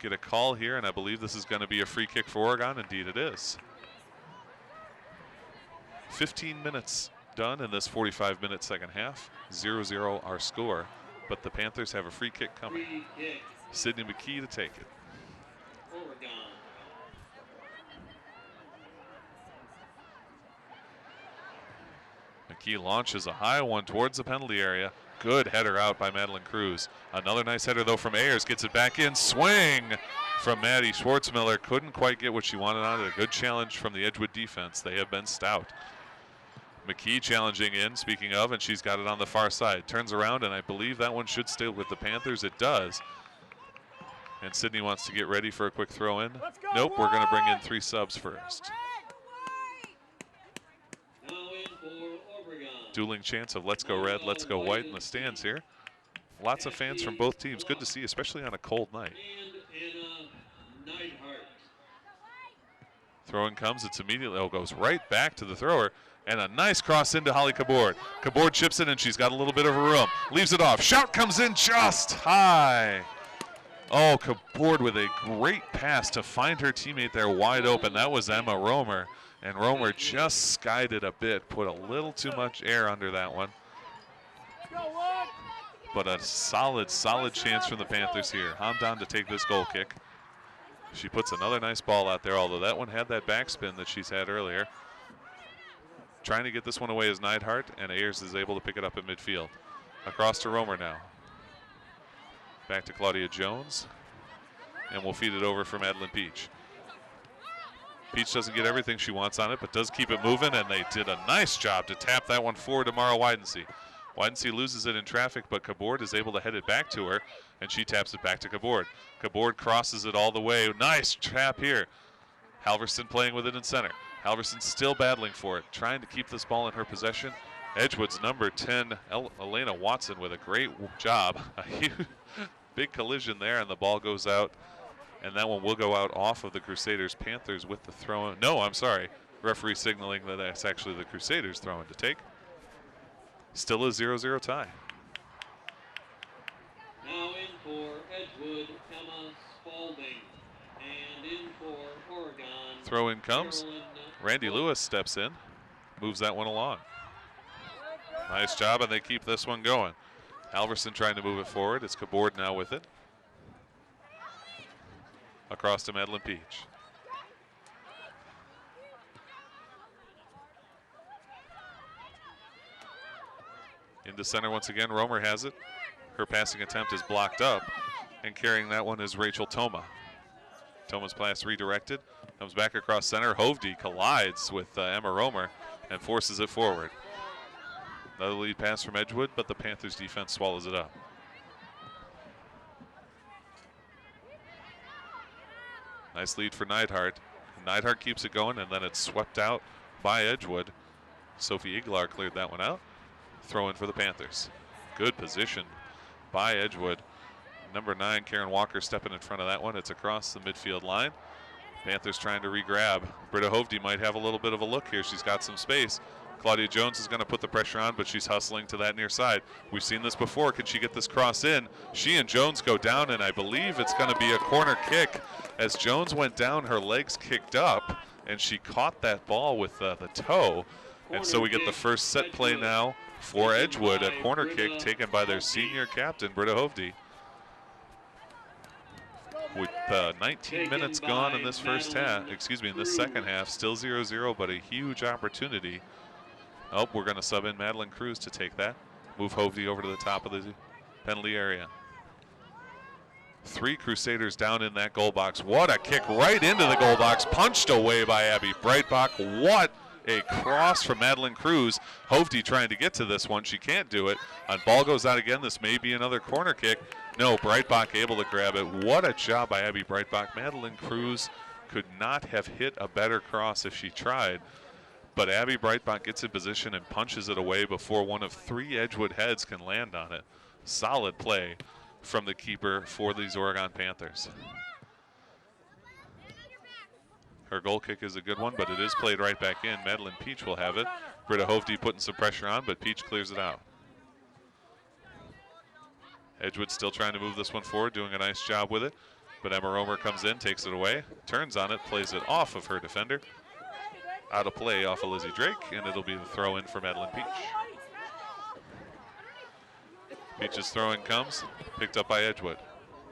Get a call here, and I believe this is going to be a free kick for Oregon. Indeed it is. 15 minutes done in this 45-minute second half. 0-0 our score, but the Panthers have a free kick coming. Free kick, Sydney McKee to take it. Oregon. McKee launches a high one towards the penalty area. Good header out by Madeline Cruz. Another nice header, though, from Ayers. Gets it back in. Swing from Maddie Schwartzmiller. Couldn't quite get what she wanted on it. A good challenge from the Edgewood defense. They have been stout. McKee challenging in, speaking of, and she's got it on the far side. Turns around, and I believe that one should stay with the Panthers. It does. And Sydney wants to get ready for a quick throw in. Nope, we're going to bring in 3 subs first. Now in for Oregon. Dueling chants of let's go red, let's go white in the stands here. Lots of fans from both teams. Good to see, especially on a cold night. And Anna Neidhart. Throw-in comes, it's immediately, goes right back to the thrower. And a nice cross into Holly Kabord. Kabord chips it, and she's got a little bit of a room. Leaves it off. Shout comes in just high. Oh, Kabord with a great pass to find her teammate there wide open. That was Emma Romer. And Romer just skied it a bit, put a little too much air under that one. But a solid chance from the Panthers here. Hamdan to take this goal kick. She puts another nice ball out there, although that one had that backspin that she's had earlier. Trying to get this one away is Neidhart, and Ayers is able to pick it up at midfield. Across to Romer now. Back to Claudia Jones. And we'll feed it over for Madeline Peach. Peach doesn't get everything she wants on it, but does keep it moving, and they did a nice job to tap that one forward to Mara Widensee. Widensee loses it in traffic, but Kabord is able to head it back to her, and she taps it back to Kabord. Kabord crosses it all the way. Nice tap here. Halverson playing with it in center. Halverson still battling for it, trying to keep this ball in her possession. Edgewood's number 10, Elena Watson, with a great job. A huge, big collision there, and the ball goes out. And that one will go out off of the Crusaders. Panthers with the throw-in. No, I'm sorry. Referee signaling that that's actually the Crusaders throwing to take. Still a 0-0 tie. Now in for Edgewood, Emma Spalding. And in for Oregon. Throw-in comes. Carolyn Randy Lewis steps in, moves that one along. Nice job, and they keep this one going. Halverson trying to move it forward. It's Kabord now with it. Across to Madeline Peach. Into center once again, Romer has it. Her passing attempt is blocked up, and carrying that one is Rachel Toma. Toma's pass redirected, comes back across center. Hovde collides with Emma Romer and forces it forward. Another lead pass from Edgewood, but the Panthers defense swallows it up. Nice lead for Neidhart. Neidhart keeps it going, and then it's swept out by Edgewood. Sophie Iglar cleared that one out. Throw in for the Panthers. Good position by Edgewood. Number 9, Karen Walker, stepping in front of that one. It's across the midfield line. Panthers trying to re-grab. Britta Hovde might have a little bit of a look here. She's got some space. Claudia Jones is going to put the pressure on, but she's hustling to that near side. We've seen this before. Can she get this cross in? She and Jones go down, and I believe it's going to be a corner kick. As Jones went down, her legs kicked up, and she caught that ball with the toe. And so we get the first set play now for Edgewood, a corner kick taken by their senior captain, Britta Hovde. With 19 minutes gone in this first half, in this second half, still 0-0, but a huge opportunity. Oh, we're going to sub in Madeline Cruz to take that. Move Hovde over to the top of the penalty area. 3 Crusaders down in that goal box. What a kick right into the goal box, punched away by Abby Breitbach. What a cross from Madeline Cruz. Hovde trying to get to this one. She can't do it. And ball goes out again. This may be another corner kick. No, Breitbach able to grab it. What a job by Abby Breitbach. Madeline Cruz could not have hit a better cross if she tried. But Abby Breitbach gets in position and punches it away before one of 3 Edgewood heads can land on it. Solid play from the keeper for these Oregon Panthers. Her goal kick is a good one, but it is played right back in. Madeline Peach will have it. Britta Hovde putting some pressure on, but Peach clears it out. Edgewood still trying to move this one forward, doing a nice job with it. But Emma Romer comes in, takes it away, turns on it, plays it off of her defender. Out of play off of Lizzie Drake, and it'll be the throw in for Madeline Peach. Peach's throw in comes, picked up by Edgewood.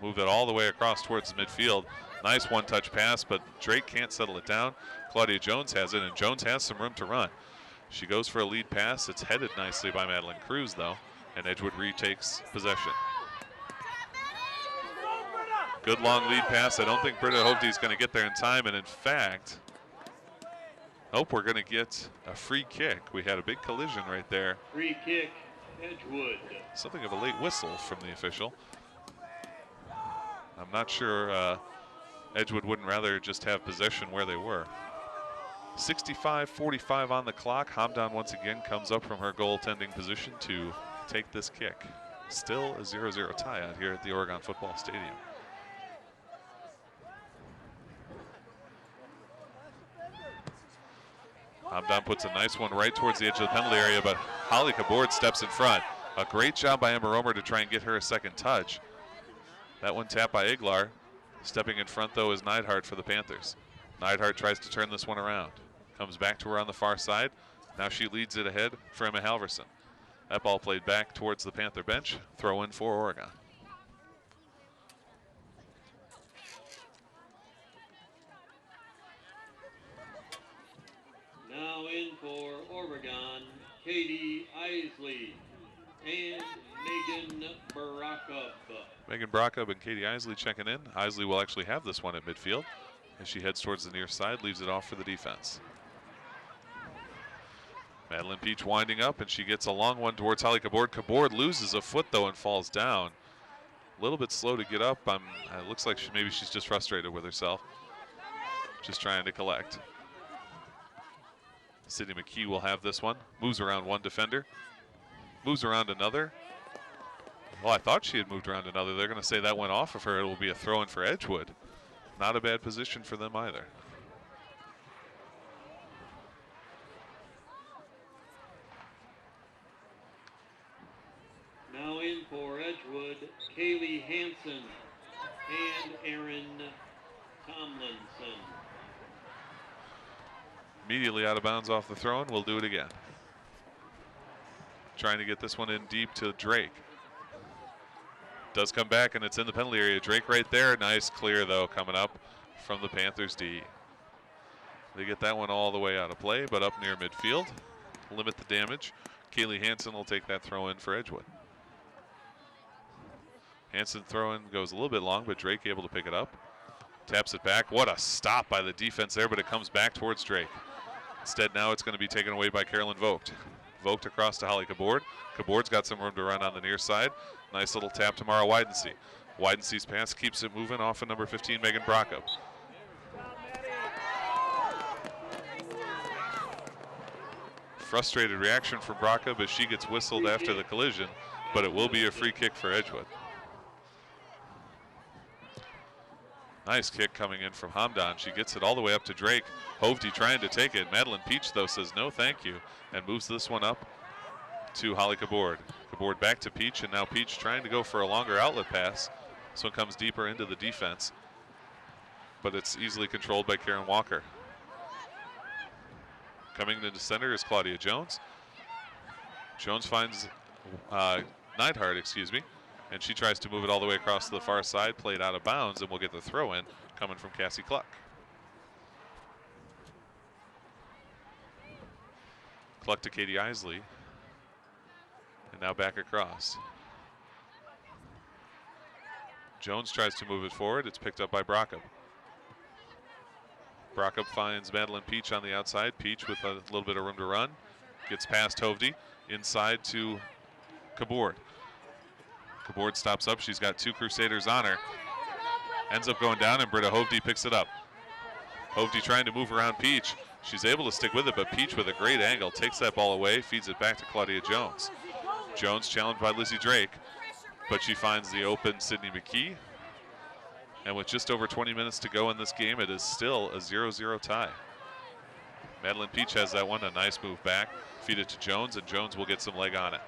Moved it all the way across towards midfield. Nice one-touch pass, but Drake can't settle it down. Claudia Jones has it, and Jones has some room to run. She goes for a lead pass. It's headed nicely by Madeline Cruz, though, and Edgewood retakes possession. Good long lead pass. I don't think Britta Hovde is going to get there in time, and in fact, we're going to get a free kick. We had a big collision right there. Free kick, Edgewood. Something of a late whistle from the official. I'm not sure Edgewood wouldn't rather just have possession where they were. 65-45 on the clock. Hamdan once again comes up from her goaltending position to take this kick. Still a 0-0 tie out here at the Oregon Football Stadium. Hamdan puts a nice one right towards the edge of the penalty area, but Holly Cabord steps in front. A great job by Emma Romer to try and get her a second touch. That one tapped by Iglar. Stepping in front, though, is Neidhart for the Panthers. Neidhart tries to turn this one around. Comes back to her on the far side. Now she leads it ahead for Emma Halverson. That ball played back towards the Panther bench. Throw in for Oregon. Now in for Oregon, Katie Isley and Megan Barakup. Megan Barakup and Katie Isley checking in. Isley will actually have this one at midfield as she heads towards the near side, leaves it off for the defense. Madeline Peach winding up, and she gets a long one towards Holly Cabord. Cabord loses a foot, though, and falls down. A little bit slow to get up. It looks like maybe she's just frustrated with herself. Just trying to collect. Sydney McKee will have this one. Moves around one defender. Moves around another. Well, I thought she had moved around another. They're going to say that went off of her. It will be a throw-in for Edgewood. Not a bad position for them either. Now in for Edgewood, Kaylee Hansen and Erin Tomlinson. Immediately out of bounds off the throw-in. We'll do it again. Trying to get this one in deep to Drake. Does come back, and it's in the penalty area. Drake right there. Nice clear, though, coming up from the Panthers D. They get that one all the way out of play, but up near midfield. Limit the damage. Kaylee Hansen will take that throw in for Edgewood. Hansen throw-in goes a little bit long, but Drake able to pick it up. Taps it back. What a stop by the defense there, but it comes back towards Drake. Instead, now it's going to be taken away by Carolyn Vogt. Vogt across to Holly Cabord. Cabord's got some room to run on the near side. Nice little tap to Mara Widensee. Widensee's pass keeps it moving off of number 15, Megan Barakup. Frustrated reaction from Barakup as she gets whistled after the collision, but it will be a free kick for Edgewood. Nice kick coming in from Hamdan. She gets it all the way up to Drake. Hovde trying to take it. Madeline Peach, though, says no thank you and moves this one up to Holly Cabord. Cabord back to Peach, and now Peach trying to go for a longer outlet pass. This one comes deeper into the defense, but it's easily controlled by Karen Walker. Coming into center is Claudia Jones. Jones finds Neidhart, excuse me, and she tries to move it all the way across to the far side, played out of bounds, and we'll get the throw in coming from Cassie Cluck. Cluck to Katie Isley, and now back across. Jones tries to move it forward. It's picked up by Brockup. Brockup finds Madeline Peach on the outside. Peach with a little bit of room to run. Gets past Hovde. Inside to Kabord. Kabord stops up. She's got two Crusaders on her. Ends up going down, and Britta Hovde picks it up. Hovde trying to move around Peach. She's able to stick with it, but Peach with a great angle takes that ball away, feeds it back to Claudia Jones. Jones challenged by Lizzie Drake, but she finds the open Sydney McKee. And with just over 20 minutes to go in this game, it is still a 0-0 tie. Madeline Peach has that one, a nice move back. Feed it to Jones, and Jones will get some leg on it.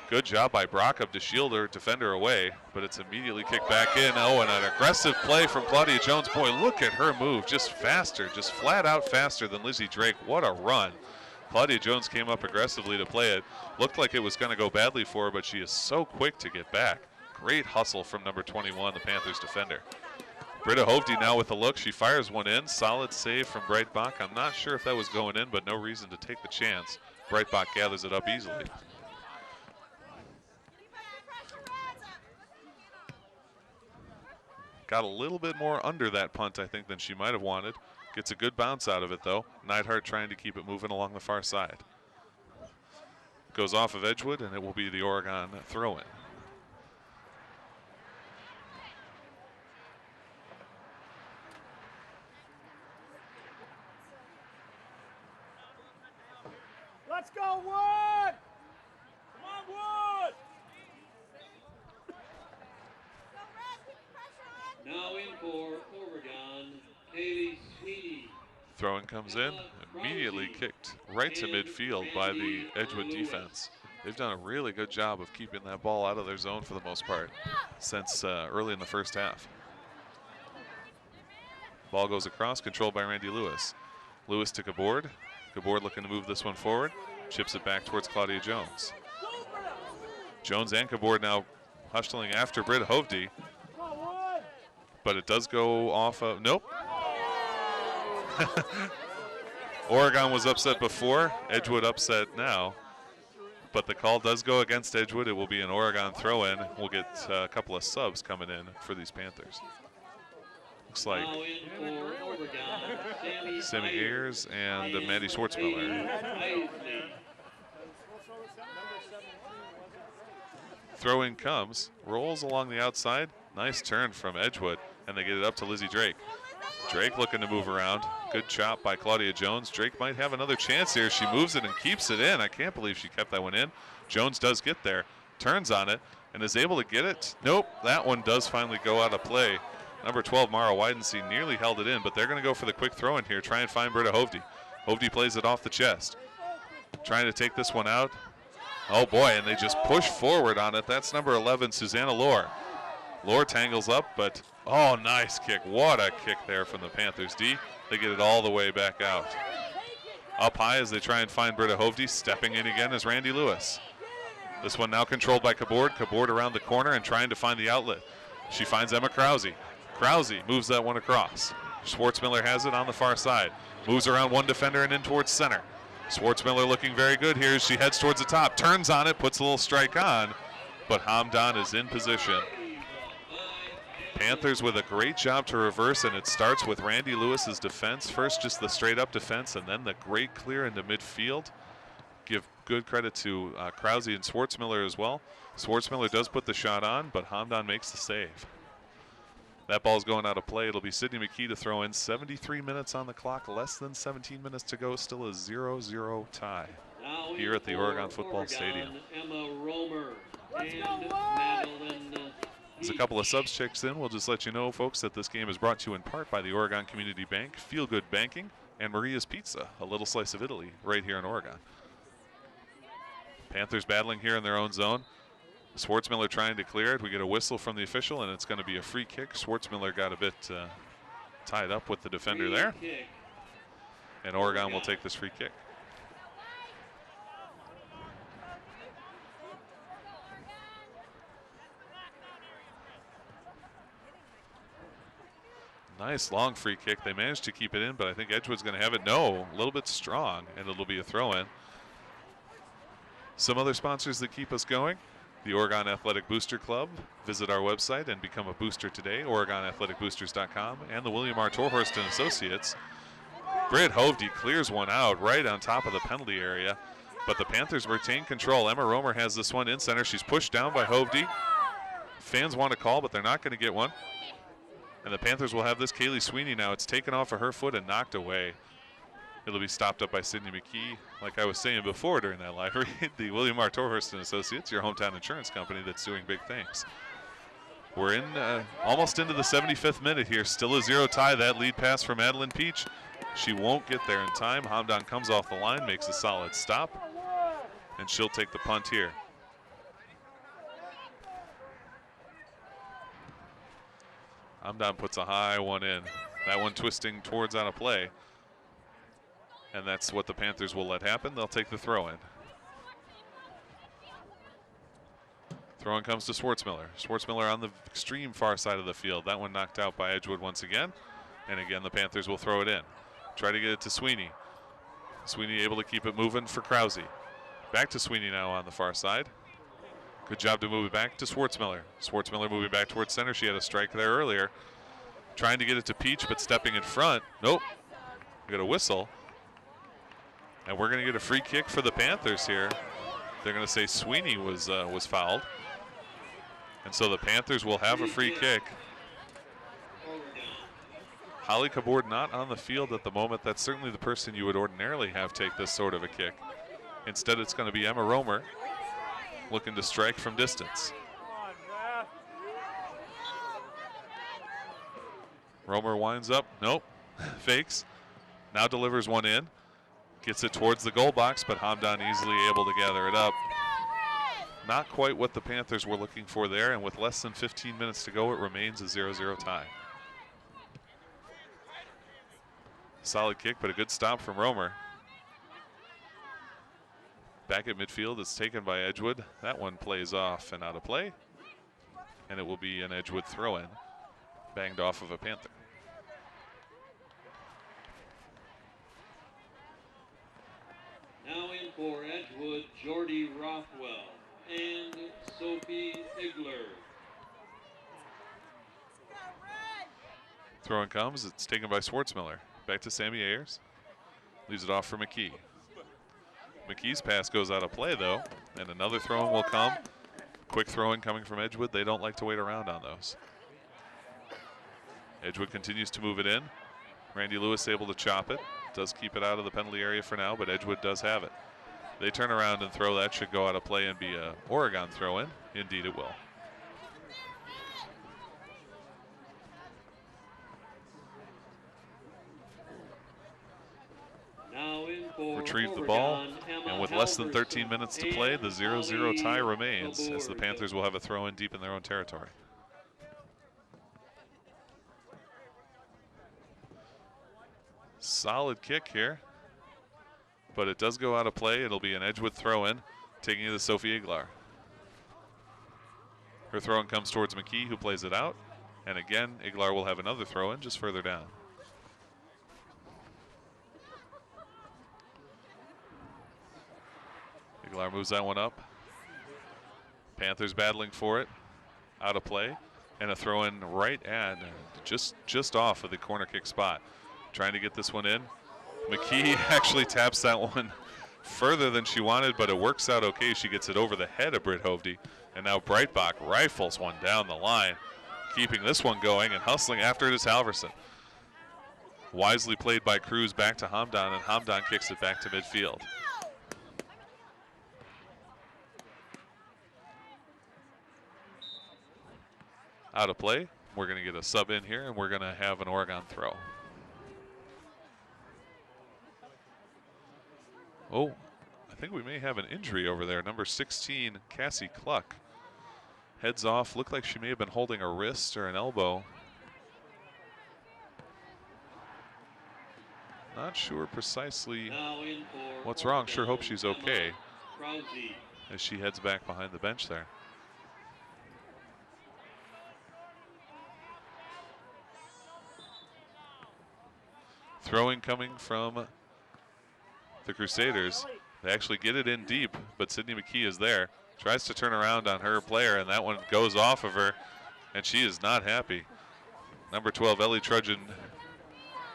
Good job by Brockup to shield her defender away, but it's immediately kicked back in. Oh, and an aggressive play from Claudia Jones. Boy, look at her move, just faster, just flat out faster than Lizzie Drake. What a run. Claudia Jones came up aggressively to play it. Looked like it was going to go badly for her, but she is so quick to get back. Great hustle from number 21, the Panthers defender. Britta Hovde now with a look. She fires one in. Solid save from Breitbach. I'm not sure if that was going in, but no reason to take the chance. Breitbach gathers it up easily. Got a little bit more under that punt, I think, than she might have wanted. Gets a good bounce out of it, though. Neidhart trying to keep it moving along the far side. Goes off of Edgewood, and it will be the Oregon throw-in. Let's go, Wood! Come on, Wood! Now in for Oregon, Kaylee Sweeney. Throw-in comes in, immediately kicked right to midfield by the Edgewood defense. They've done a really good job of keeping that ball out of their zone for the most part since early in the first half. Ball goes across, controlled by Randy Lewis. Lewis to Kabord. Kabord looking to move this one forward. Chips it back towards Claudia Jones. Jones and Kabord now hustling after Britta Hovde. But it does go off of, nope. Oregon was upset before, Edgewood upset now. But the call does go against Edgewood. It will be an Oregon throw-in. We'll get a couple of subs coming in for these Panthers. Looks like Sammy Ayers and Maddie Schwartzmiller. Throw-in comes, rolls along the outside. Nice turn from Edgewood, and they get it up to Lizzie Drake. Drake looking to move around. Good chop by Claudia Jones. Drake might have another chance here. She moves it and keeps it in. I can't believe she kept that one in. Jones does get there, turns on it, and is able to get it. Nope, that one does finally go out of play. Number 12, Mara Widensee, nearly held it in, but they're going to go for the quick throw in here, try and find Britta Hovde. Hovde plays it off the chest. Trying to take this one out. Oh boy, and they just push forward on it. That's number 11, Susanna Lohr. Lohr tangles up, but oh, nice kick. What a kick there from the Panthers D. They get it all the way back out. Up high as they try and find Britta Hovde. Stepping in again is Randy Lewis. This one now controlled by Kabord. Kabord around the corner and trying to find the outlet. She finds Emma Krause. Krause moves that one across. Schwartzmiller has it on the far side. Moves around one defender and in towards center. Schwartzmiller looking very good here as she heads towards the top. Turns on it, puts a little strike on, but Hamdan is in position. Panthers with a great job to reverse, and it starts with Randy Lewis's defense. First, just the straight-up defense, and then the great clear into midfield. Give good credit to Krause and Schwartzmiller as well. Schwartzmiller does put the shot on, but Hamdan makes the save. That ball's going out of play. It'll be Sydney McKee to throw in. 73 minutes on the clock, less than 17 minutes to go. Still a 0-0 tie here at the Oregon Football Stadium. Emma Romer and Madeline. As a couple of subs checks in, we'll just let you know, folks, that this game is brought to you in part by the Oregon Community Bank, Feel Good Banking, and Maria's Pizza, a little slice of Italy right here in Oregon. Panthers battling here in their own zone. Schwartzmiller trying to clear it. We get a whistle from the official, and it's going to be a free kick. Schwartzmiller got a bit tied up with the defender there. And Oregon will take this free kick. Nice long free kick. They managed to keep it in, but I think Edgewood's going to have it. No, a little bit strong, and it'll be a throw-in. Some other sponsors that keep us going. The Oregon Athletic Booster Club. Visit our website and become a booster today, OregonAthleticBoosters.com, and the William R. Torhorst and Associates. Britt Hovde clears one out right on top of the penalty area, but the Panthers retain control. Emma Romer has this one in center. She's pushed down by Hovde. Fans want a call, but they're not going to get one. And the Panthers will have this. Kaylee Sweeney now. It's taken off of her foot and knocked away. It'll be stopped up by Sydney McKee. Like I was saying before during that live read, the William R. Torhorst and Associates, your hometown insurance company that's doing big things. We're in almost into the 75th minute here. Still a 0 tie. That lead pass from Madeline Peach. She won't get there in time. Hamdan comes off the line, makes a solid stop, and she'll take the punt here. Hamdan puts a high one in. That one twisting towards on a play. And that's what the Panthers will let happen. They'll take the throw in. Throw in comes to Schwartzmiller. Schwartzmiller on the extreme far side of the field. That one knocked out by Edgewood once again. And again, the Panthers will throw it in. Try to get it to Sweeney. Sweeney able to keep it moving for Krause. Back to Sweeney now on the far side. Good job to move it back to Schwartzmiller. Schwartzmiller moving back towards center. She had a strike there earlier. Trying to get it to Peach, but stepping in front. Nope. We got a whistle. And we're going to get a free kick for the Panthers here. They're going to say Sweeney was fouled. And so the Panthers will have a free kick. Holly Cabord not on the field at the moment. That's certainly the person you would ordinarily have take this sort of a kick. Instead, it's going to be Emma Romer looking to strike from distance. Romer winds up. Nope. Fakes. Now delivers one in. Gets it towards the goal box, but Hamdan easily able to gather it up. Not quite what the Panthers were looking for there, and with less than 15 minutes to go, it remains a 0-0 tie. Solid kick, but a good stop from Romer. Back at midfield, it's taken by Edgewood. That one plays off and out of play, and it will be an Edgewood throw-in, banged off of a Panther. Now in for Edgewood, Jordy Rothwell and Sophie Igler. Throw-in comes, it's taken by Schwartzmiller. Back to Sammy Ayers. Leaves it off for McKee. McKee's pass goes out of play though, and another throw-in will come. Quick throw-in coming from Edgewood. They don't like to wait around on those. Edgewood continues to move it in. Randy Lewis able to chop it. Does keep it out of the penalty area for now, but Edgewood does have it. They turn around and throw. That should go out of play and be a Oregon throw-in. Indeed it will. Now in for Retrieve the Oregon, ball, Emma and with less than 13 Halverson minutes to play, the and 0-0 tie Holly remains as the Cabord. Panthers will have a throw-in deep in their own territory. Solid kick here, but it does go out of play. It'll be an Edgewood throw-in, taking it to Sophie Iglar. Her throw-in comes towards McKee, who plays it out, and again, Iglar will have another throw-in just further down. Iglar moves that one up. Panthers battling for it, out of play, and a throw-in right at just off of the corner kick spot. Trying to get this one in. McKee actually taps that one further than she wanted, but it works out okay. She gets it over the head of Britt Hovde, and now Breitbach rifles one down the line, keeping this one going and hustling after it is Halverson. Wisely played by Cruz back to Hamdan, and Hamdan kicks it back to midfield. Out of play. We're going to get a sub in here, and we're going to have an Oregon throw. Oh, I think we may have an injury over there. Number 16, Cassie Cluck. Heads off. Looked like she may have been holding a wrist or an elbow. Not sure precisely Now in for what's wrong. Sure hope she's okay Krause. as she heads back behind the bench there. Throwing coming from the Crusaders. They actually get it in deep, but Sydney McKee is there. Tries to turn around on her player, and that one goes off of her, and she is not happy. Number 12, Ellie Trudgeon,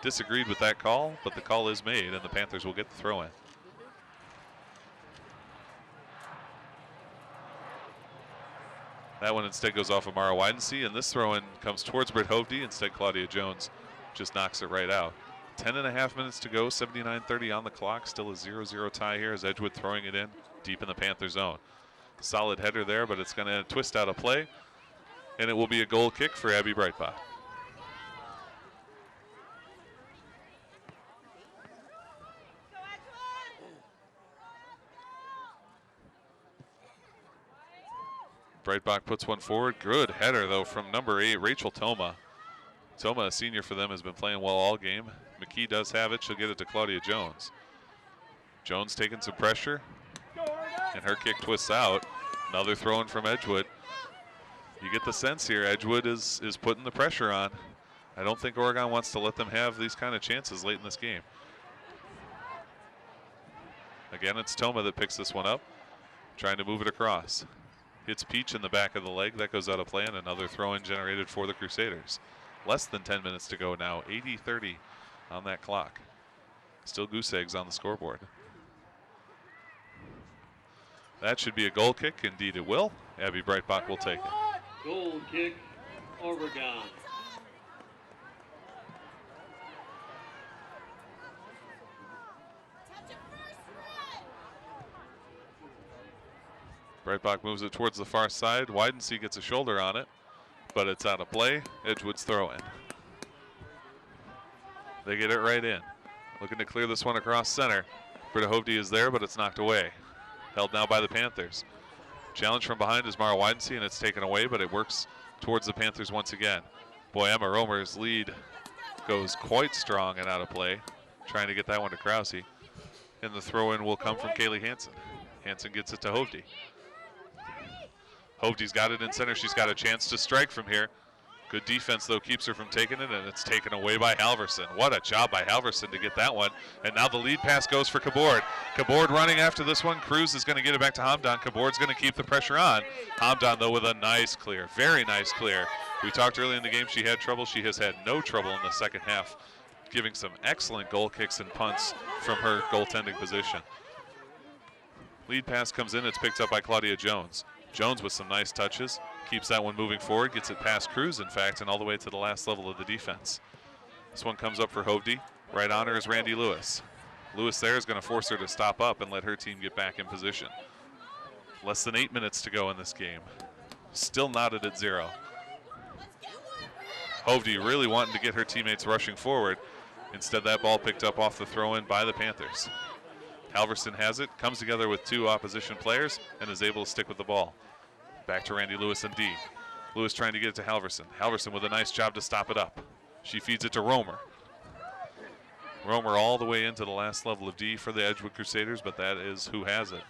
disagreed with that call, but the call is made, and the Panthers will get the throw in. That one instead goes off of Mara Widensee, and this throw-in comes towards Britt Hovde. Instead, Claudia Jones just knocks it right out. 10.5 minutes to go, 79-30 on the clock. Still a 0-0 tie here as Edgewood throwing it in deep in the Panther zone. Solid header there, but it's going to twist out a play, and it will be a goal kick for Abby Breitbach. Breitbach puts one forward. Good header, though, from number 8, Rachel Toma. Toma, a senior for them, has been playing well all game. McKee does have it. She'll get it to Claudia Jones. Jones taking some pressure, and her kick twists out. Another throw-in from Edgewood. You get the sense here Edgewood is putting the pressure on. I don't think Oregon wants to let them have these kind of chances late in this game. Again, it's Toma that picks this one up, trying to move it across. Hits Peach in the back of the leg. That goes out of play, and another throw-in generated for the Crusaders. Less than 10 minutes to go now. 80-30 on that clock. Still goose eggs on the scoreboard. That should be a goal kick. Indeed it will. Abby Breitbach will take it. Goal kick, Oregon. Breitbach moves it towards the far side. Widensee gets a shoulder on it, but it's out of play. Edgewood's throw in. They get it right in. Looking to clear this one across center. Britta Hovde is there, but it's knocked away. Held now by the Panthers. Challenge from behind is Mara Widensee, and it's taken away, but it works towards the Panthers once again. Boy, Emma Romer's lead goes quite strong and out of play. Trying to get that one to Krause. And the throw-in will come from Kaylee Hansen. Hansen gets it to Hovde. Hovde's got it in center. She's got a chance to strike from here. Good defense, though, keeps her from taking it, and it's taken away by Halverson. What a job by Halverson to get that one. And now the lead pass goes for Kabord. Kabord running after this one. Cruz is going to get it back to Hamdan. Kabord's going to keep the pressure on. Hamdan, though, with a nice clear. Very nice clear. We talked early in the game she had trouble. She has had no trouble in the second half, giving some excellent goal kicks and punts from her goaltending position. Lead pass comes in. It's picked up by Claudia Jones. Jones with some nice touches, keeps that one moving forward, gets it past Cruz, in fact, and all the way to the last level of the defense. This one comes up for Hovde. Right on her is Randy Lewis. Lewis there is going to force her to stop up and let her team get back in position. Less than 8 minutes to go in this game. Still knotted at 0. Hovde really wanting to get her teammates rushing forward. Instead, that ball picked up off the throw-in by the Panthers. Halverson has it, comes together with 2 opposition players, and is able to stick with the ball. Back to Randy Lewis and D. Lewis trying to get it to Halverson. Halverson with a nice job to stop it up. She feeds it to Romer. Romer all the way into the last level of D for the Edgewood Crusaders, but that is who has it.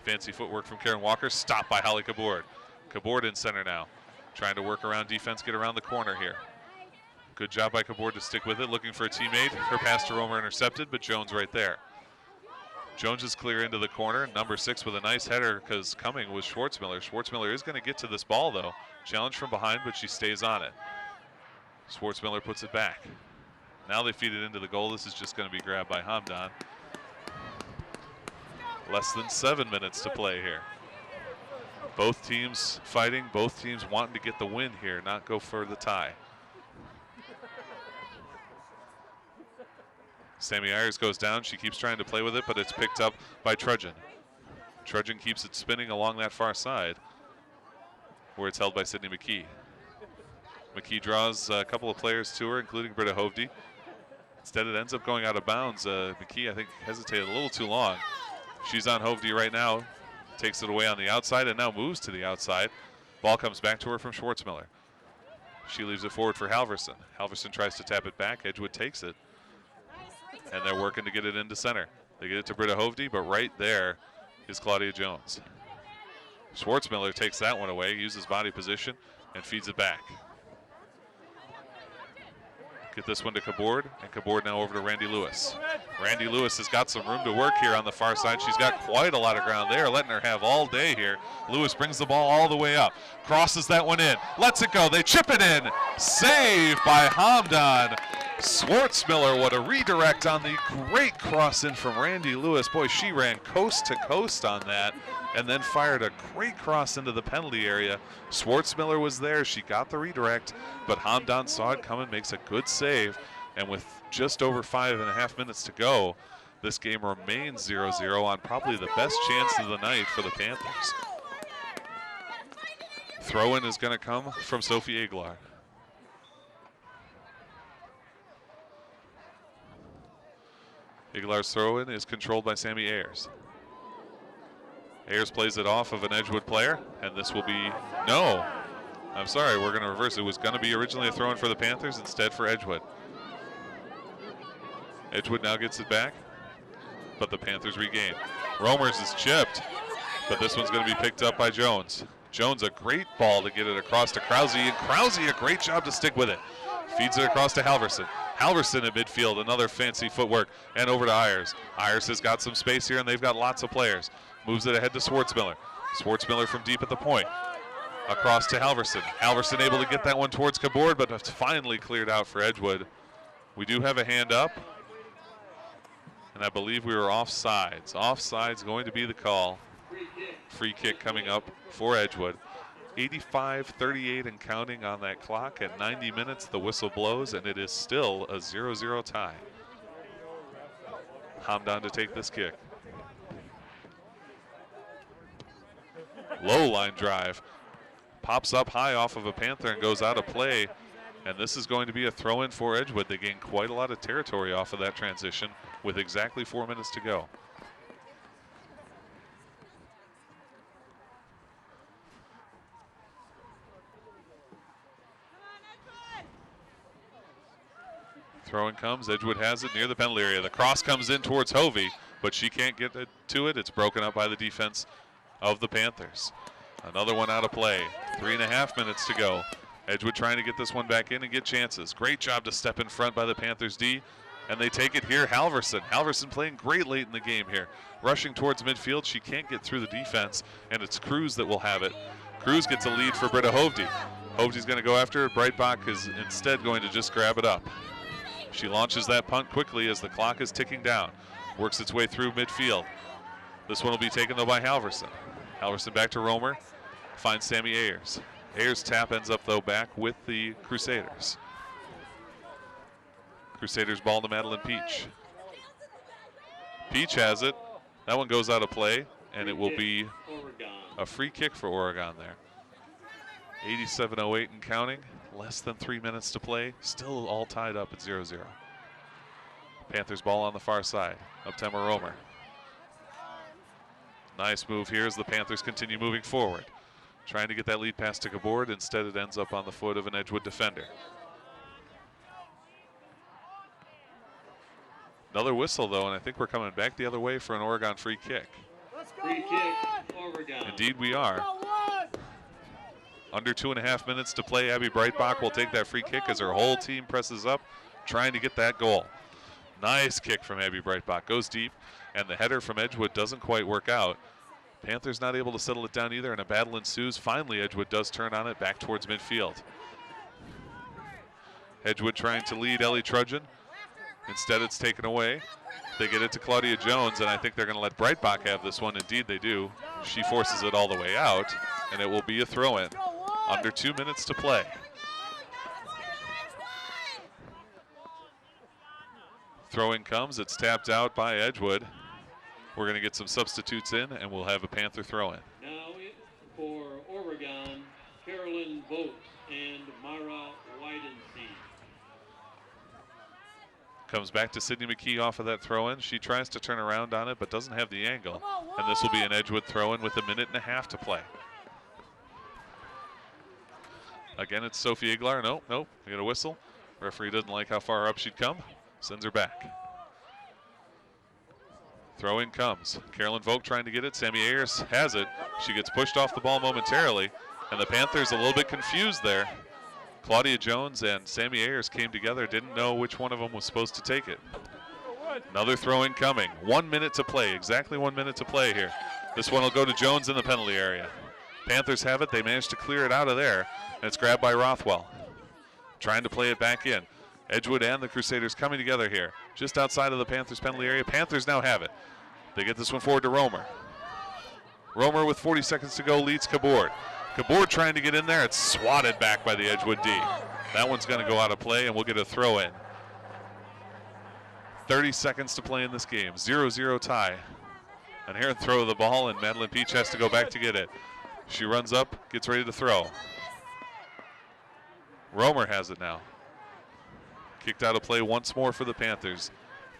Fancy footwork from Karen Walker, stopped by Holly Kabord. Kabord in center now. Trying to work around defense, get around the corner here. Good job by Kabord to stick with it, looking for a teammate. Her pass to Romer intercepted, but Jones right there. Jones is clear into the corner. Number 6 with a nice header because coming was Schwartzmiller. Schwartzmiller is going to get to this ball, though. Challenge from behind, but she stays on it. Schwartzmiller puts it back. Now they feed it into the goal. This is just going to be grabbed by Hamdan. Less than 7 minutes to play here. Both teams fighting. Both teams wanting to get the win here, not go for the tie. Sammy Ayers goes down. She keeps trying to play with it, but it's picked up by Trudgeon. Trudgeon keeps it spinning along that far side, where it's held by Sydney McKee. McKee draws a couple of players to her, including Britta Hovde. Instead, it ends up going out of bounds. McKee, I think, hesitated a little too long. She's on Hovde right now. Takes it away on the outside and now moves to the outside. Ball comes back to her from Schwartzmiller. She leaves it forward for Halverson. Halverson tries to tap it back. Edgewood takes it. And they're working to get it into center. They get it to Britta Hovde, but right there is Claudia Jones. Schwartzmiller takes that one away, uses body position, and feeds it back. Get this one to Cabord, and Cabord now over to Randy Lewis. Randy Lewis has got some room to work here on the far side. She's got quite a lot of ground there, letting her have all day here. Lewis brings the ball all the way up, crosses that one in, lets it go, they chip it in. Save by Hamdan. Schwartzmiller, what a redirect on the great cross in from Randy Lewis. Boy, she ran coast to coast on that and then fired a great cross into the penalty area. Schwartzmiller was there, she got the redirect, but Hamdan saw it coming, makes a good save, and with just over 5.5 minutes to go, this game remains 0-0 on probably the best chance of the night for the Panthers. Throw-in is going to come from Sophie Aguilar. Aguilar's throw-in is controlled by Sammy Ayers. Ayers plays it off of an Edgewood player, and this will be, no, I'm sorry, we're going to reverse. It was going to be originally a throw-in for the Panthers, instead for Edgewood. Edgewood now gets it back, but the Panthers regain. Romers is chipped, but this one's going to be picked up by Jones. Jones, a great ball to get it across to Krause, and Krause, a great job to stick with it. Feeds it across to Halverson. Halverson at midfield, another fancy footwork, and over to Ayers. Ayers has got some space here, and they've got lots of players. Moves it ahead to Schwartzmiller. Schwartzmiller from deep at the point. Across to Halverson. Halverson able to get that one towards Cabord, but it's finally cleared out for Edgewood. We do have a hand up, and I believe we were offsides. Offsides going to be the call. Free kick coming up for Edgewood. 85-38 and counting on that clock. At 90 minutes, the whistle blows, and it is still a 0-0 tie. Hamdan to take this kick. Low line drive. Pops up high off of a Panther and goes out of play. And this is going to be a throw-in for Edgewood. They gain quite a lot of territory off of that transition with exactly 4 minutes to go. Throw-in comes, Edgewood has it near the penalty area. The cross comes in towards Hovey, but she can't get it to it. It's broken up by the defense of the Panthers. Another one out of play. 3.5 minutes to go. Edgewood trying to get this one back in and get chances. Great job to step in front by the Panthers D, and they take it here. Halverson. Halverson playing great late in the game here. Rushing towards midfield. She can't get through the defense, and it's Cruz that will have it. Cruz gets a lead for Britta Hovde. Hovde's going to go after it. Breitbach is instead going to just grab it up. She launches that punt quickly as the clock is ticking down. Works its way through midfield. This one will be taken, though, by Halverson. Halverson back to Romer. Finds Sammy Ayers. Ayers' tap ends up, though, back with the Crusaders. Crusaders ball to Madeline Peach. Peach has it. That one goes out of play, and it will be a free kick for Oregon there. 87:08 and counting. Less than 3 minutes to play. Still all tied up at 0-0. Panthers ball on the far side. Up to Emma Romer. Nice move here as the Panthers continue moving forward. Trying to get that lead pass to Cabord. Instead, it ends up on the foot of an Edgewood defender. Another whistle, though, and I think we're coming back the other way for an Oregon free kick. Free kick, Oregon. Indeed we are. Under 2.5 minutes to play. Abby Breitbach will take that free kick as her whole team presses up, trying to get that goal. Nice kick from Abby Breitbach. Goes deep, and the header from Edgewood doesn't quite work out. Panthers not able to settle it down either, and a battle ensues. Finally, Edgewood does turn on it back towards midfield. Edgewood trying to lead Ellie Trudgeon. Instead, it's taken away. They get it to Claudia Jones, and I think they're going to let Breitbach have this one. Indeed, they do. She forces it all the way out, and it will be a throw-in. Under 2 minutes to play. Throw-in comes. It's tapped out by Edgewood. We're going to get some substitutes in, and we'll have a Panther throw-in. Now for Oregon, Carolyn Vogt and Mara Weidenstein. Comes back to Sydney McKee off of that throw-in. She tries to turn around on it, but doesn't have the angle. And this will be an Edgewood throw-in with 1.5 minutes to play. Again, it's Sophie Aguilar. Nope, we get a whistle. Referee doesn't like how far up she'd come. Sends her back. Throw in comes. Carolyn Vogt trying to get it. Sammy Ayers has it. She gets pushed off the ball momentarily, and the Panthers a little bit confused there. Claudia Jones and Sammy Ayers came together, didn't know which one of them was supposed to take it. Another throw in coming. 1 minute to play, exactly 1 minute to play here. This one will go to Jones in the penalty area. Panthers have it, they managed to clear it out of there, and it's grabbed by Rothwell. Trying to play it back in. Edgewood and the Crusaders coming together here, just outside of the Panthers penalty area. Panthers now have it. They get this one forward to Romer. Romer with 40 seconds to go leads Cabord. Cabord trying to get in there. It's swatted back by the Edgewood D. That one's going to go out of play, and we'll get a throw in. 30 seconds to play in this game. 0-0 tie. An errant throw of the ball, and Madeline Peach has to go back to get it. She runs up, gets ready to throw. Romer has it now. Kicked out of play once more for the Panthers.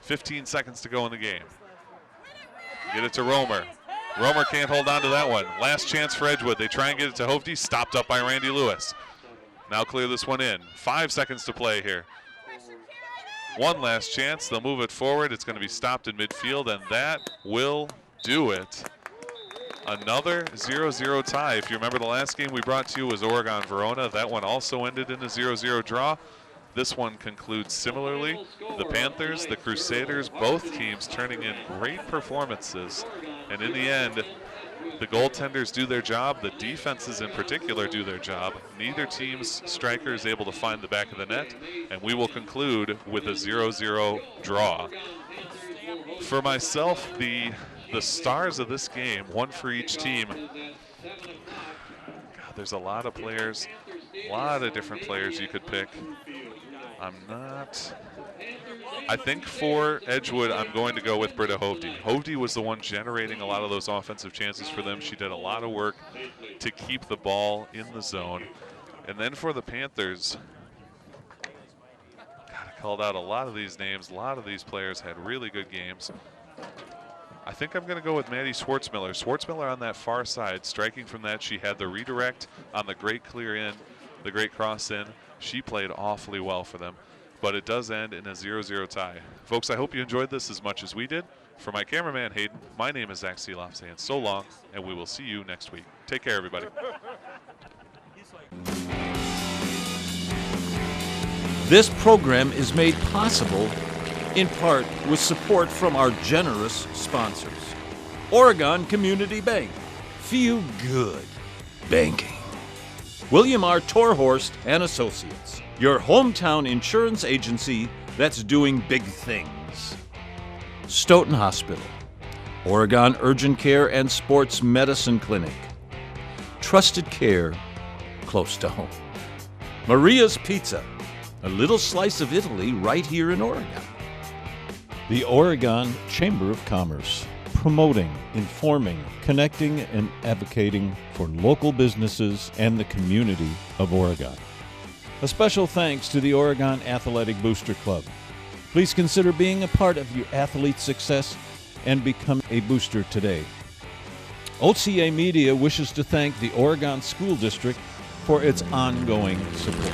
15 seconds to go in the game. Get it to Romer. Romer can't hold on to that one. Last chance for Edgewood. They try and get it to Hovde. Stopped up by Randy Lewis. Now clear this one in. 5 seconds to play here. One last chance. They'll move it forward. It's going to be stopped in midfield, and that will do it. Another 0-0 tie. If you remember, the last game we brought to you was Oregon-Verona. That one also ended in a 0-0 draw. This one concludes similarly. The Panthers, the Crusaders, both teams turning in great performances. And in the end, the goaltenders do their job. The defenses in particular do their job. Neither team's striker is able to find the back of the net. And we will conclude with a 0-0 draw. For myself, the stars of this game, one for each team. God, there's a lot of players, a lot of different players you could pick. I think for Edgewood, I'm going to go with Britta Hovde. Hovde was the one generating a lot of those offensive chances for them. She did a lot of work to keep the ball in the zone. And then for the Panthers, God, I called out a lot of these names. A lot of these players had really good games. I think I'm going to go with Maddie Schwartzmiller. Schwartzmiller on that far side, striking from that. She had the redirect on the great clear in, the great cross in. She played awfully well for them, but it does end in a 0-0 tie. Folks, I hope you enjoyed this as much as we did. For my cameraman, Hayden, my name is Zach Seeloff saying so long, and we will see you next week. Take care, everybody. This program is made possible in part with support from our generous sponsors. Oregon Community Bank. Feel good banking. William R. Torhorst and Associates, your hometown insurance agency that's doing big things. Stoughton Hospital, Oregon Urgent Care and Sports Medicine Clinic. Trusted care close to home. Maria's Pizza, a little slice of Italy right here in Oregon. The Oregon Chamber of Commerce, promoting, informing, connecting, and advocating for local businesses and the community of Oregon. A special thanks to the Oregon Athletic Booster Club. Please consider being a part of your athlete's success and become a booster today. OCA Media wishes to thank the Oregon School District for its ongoing support.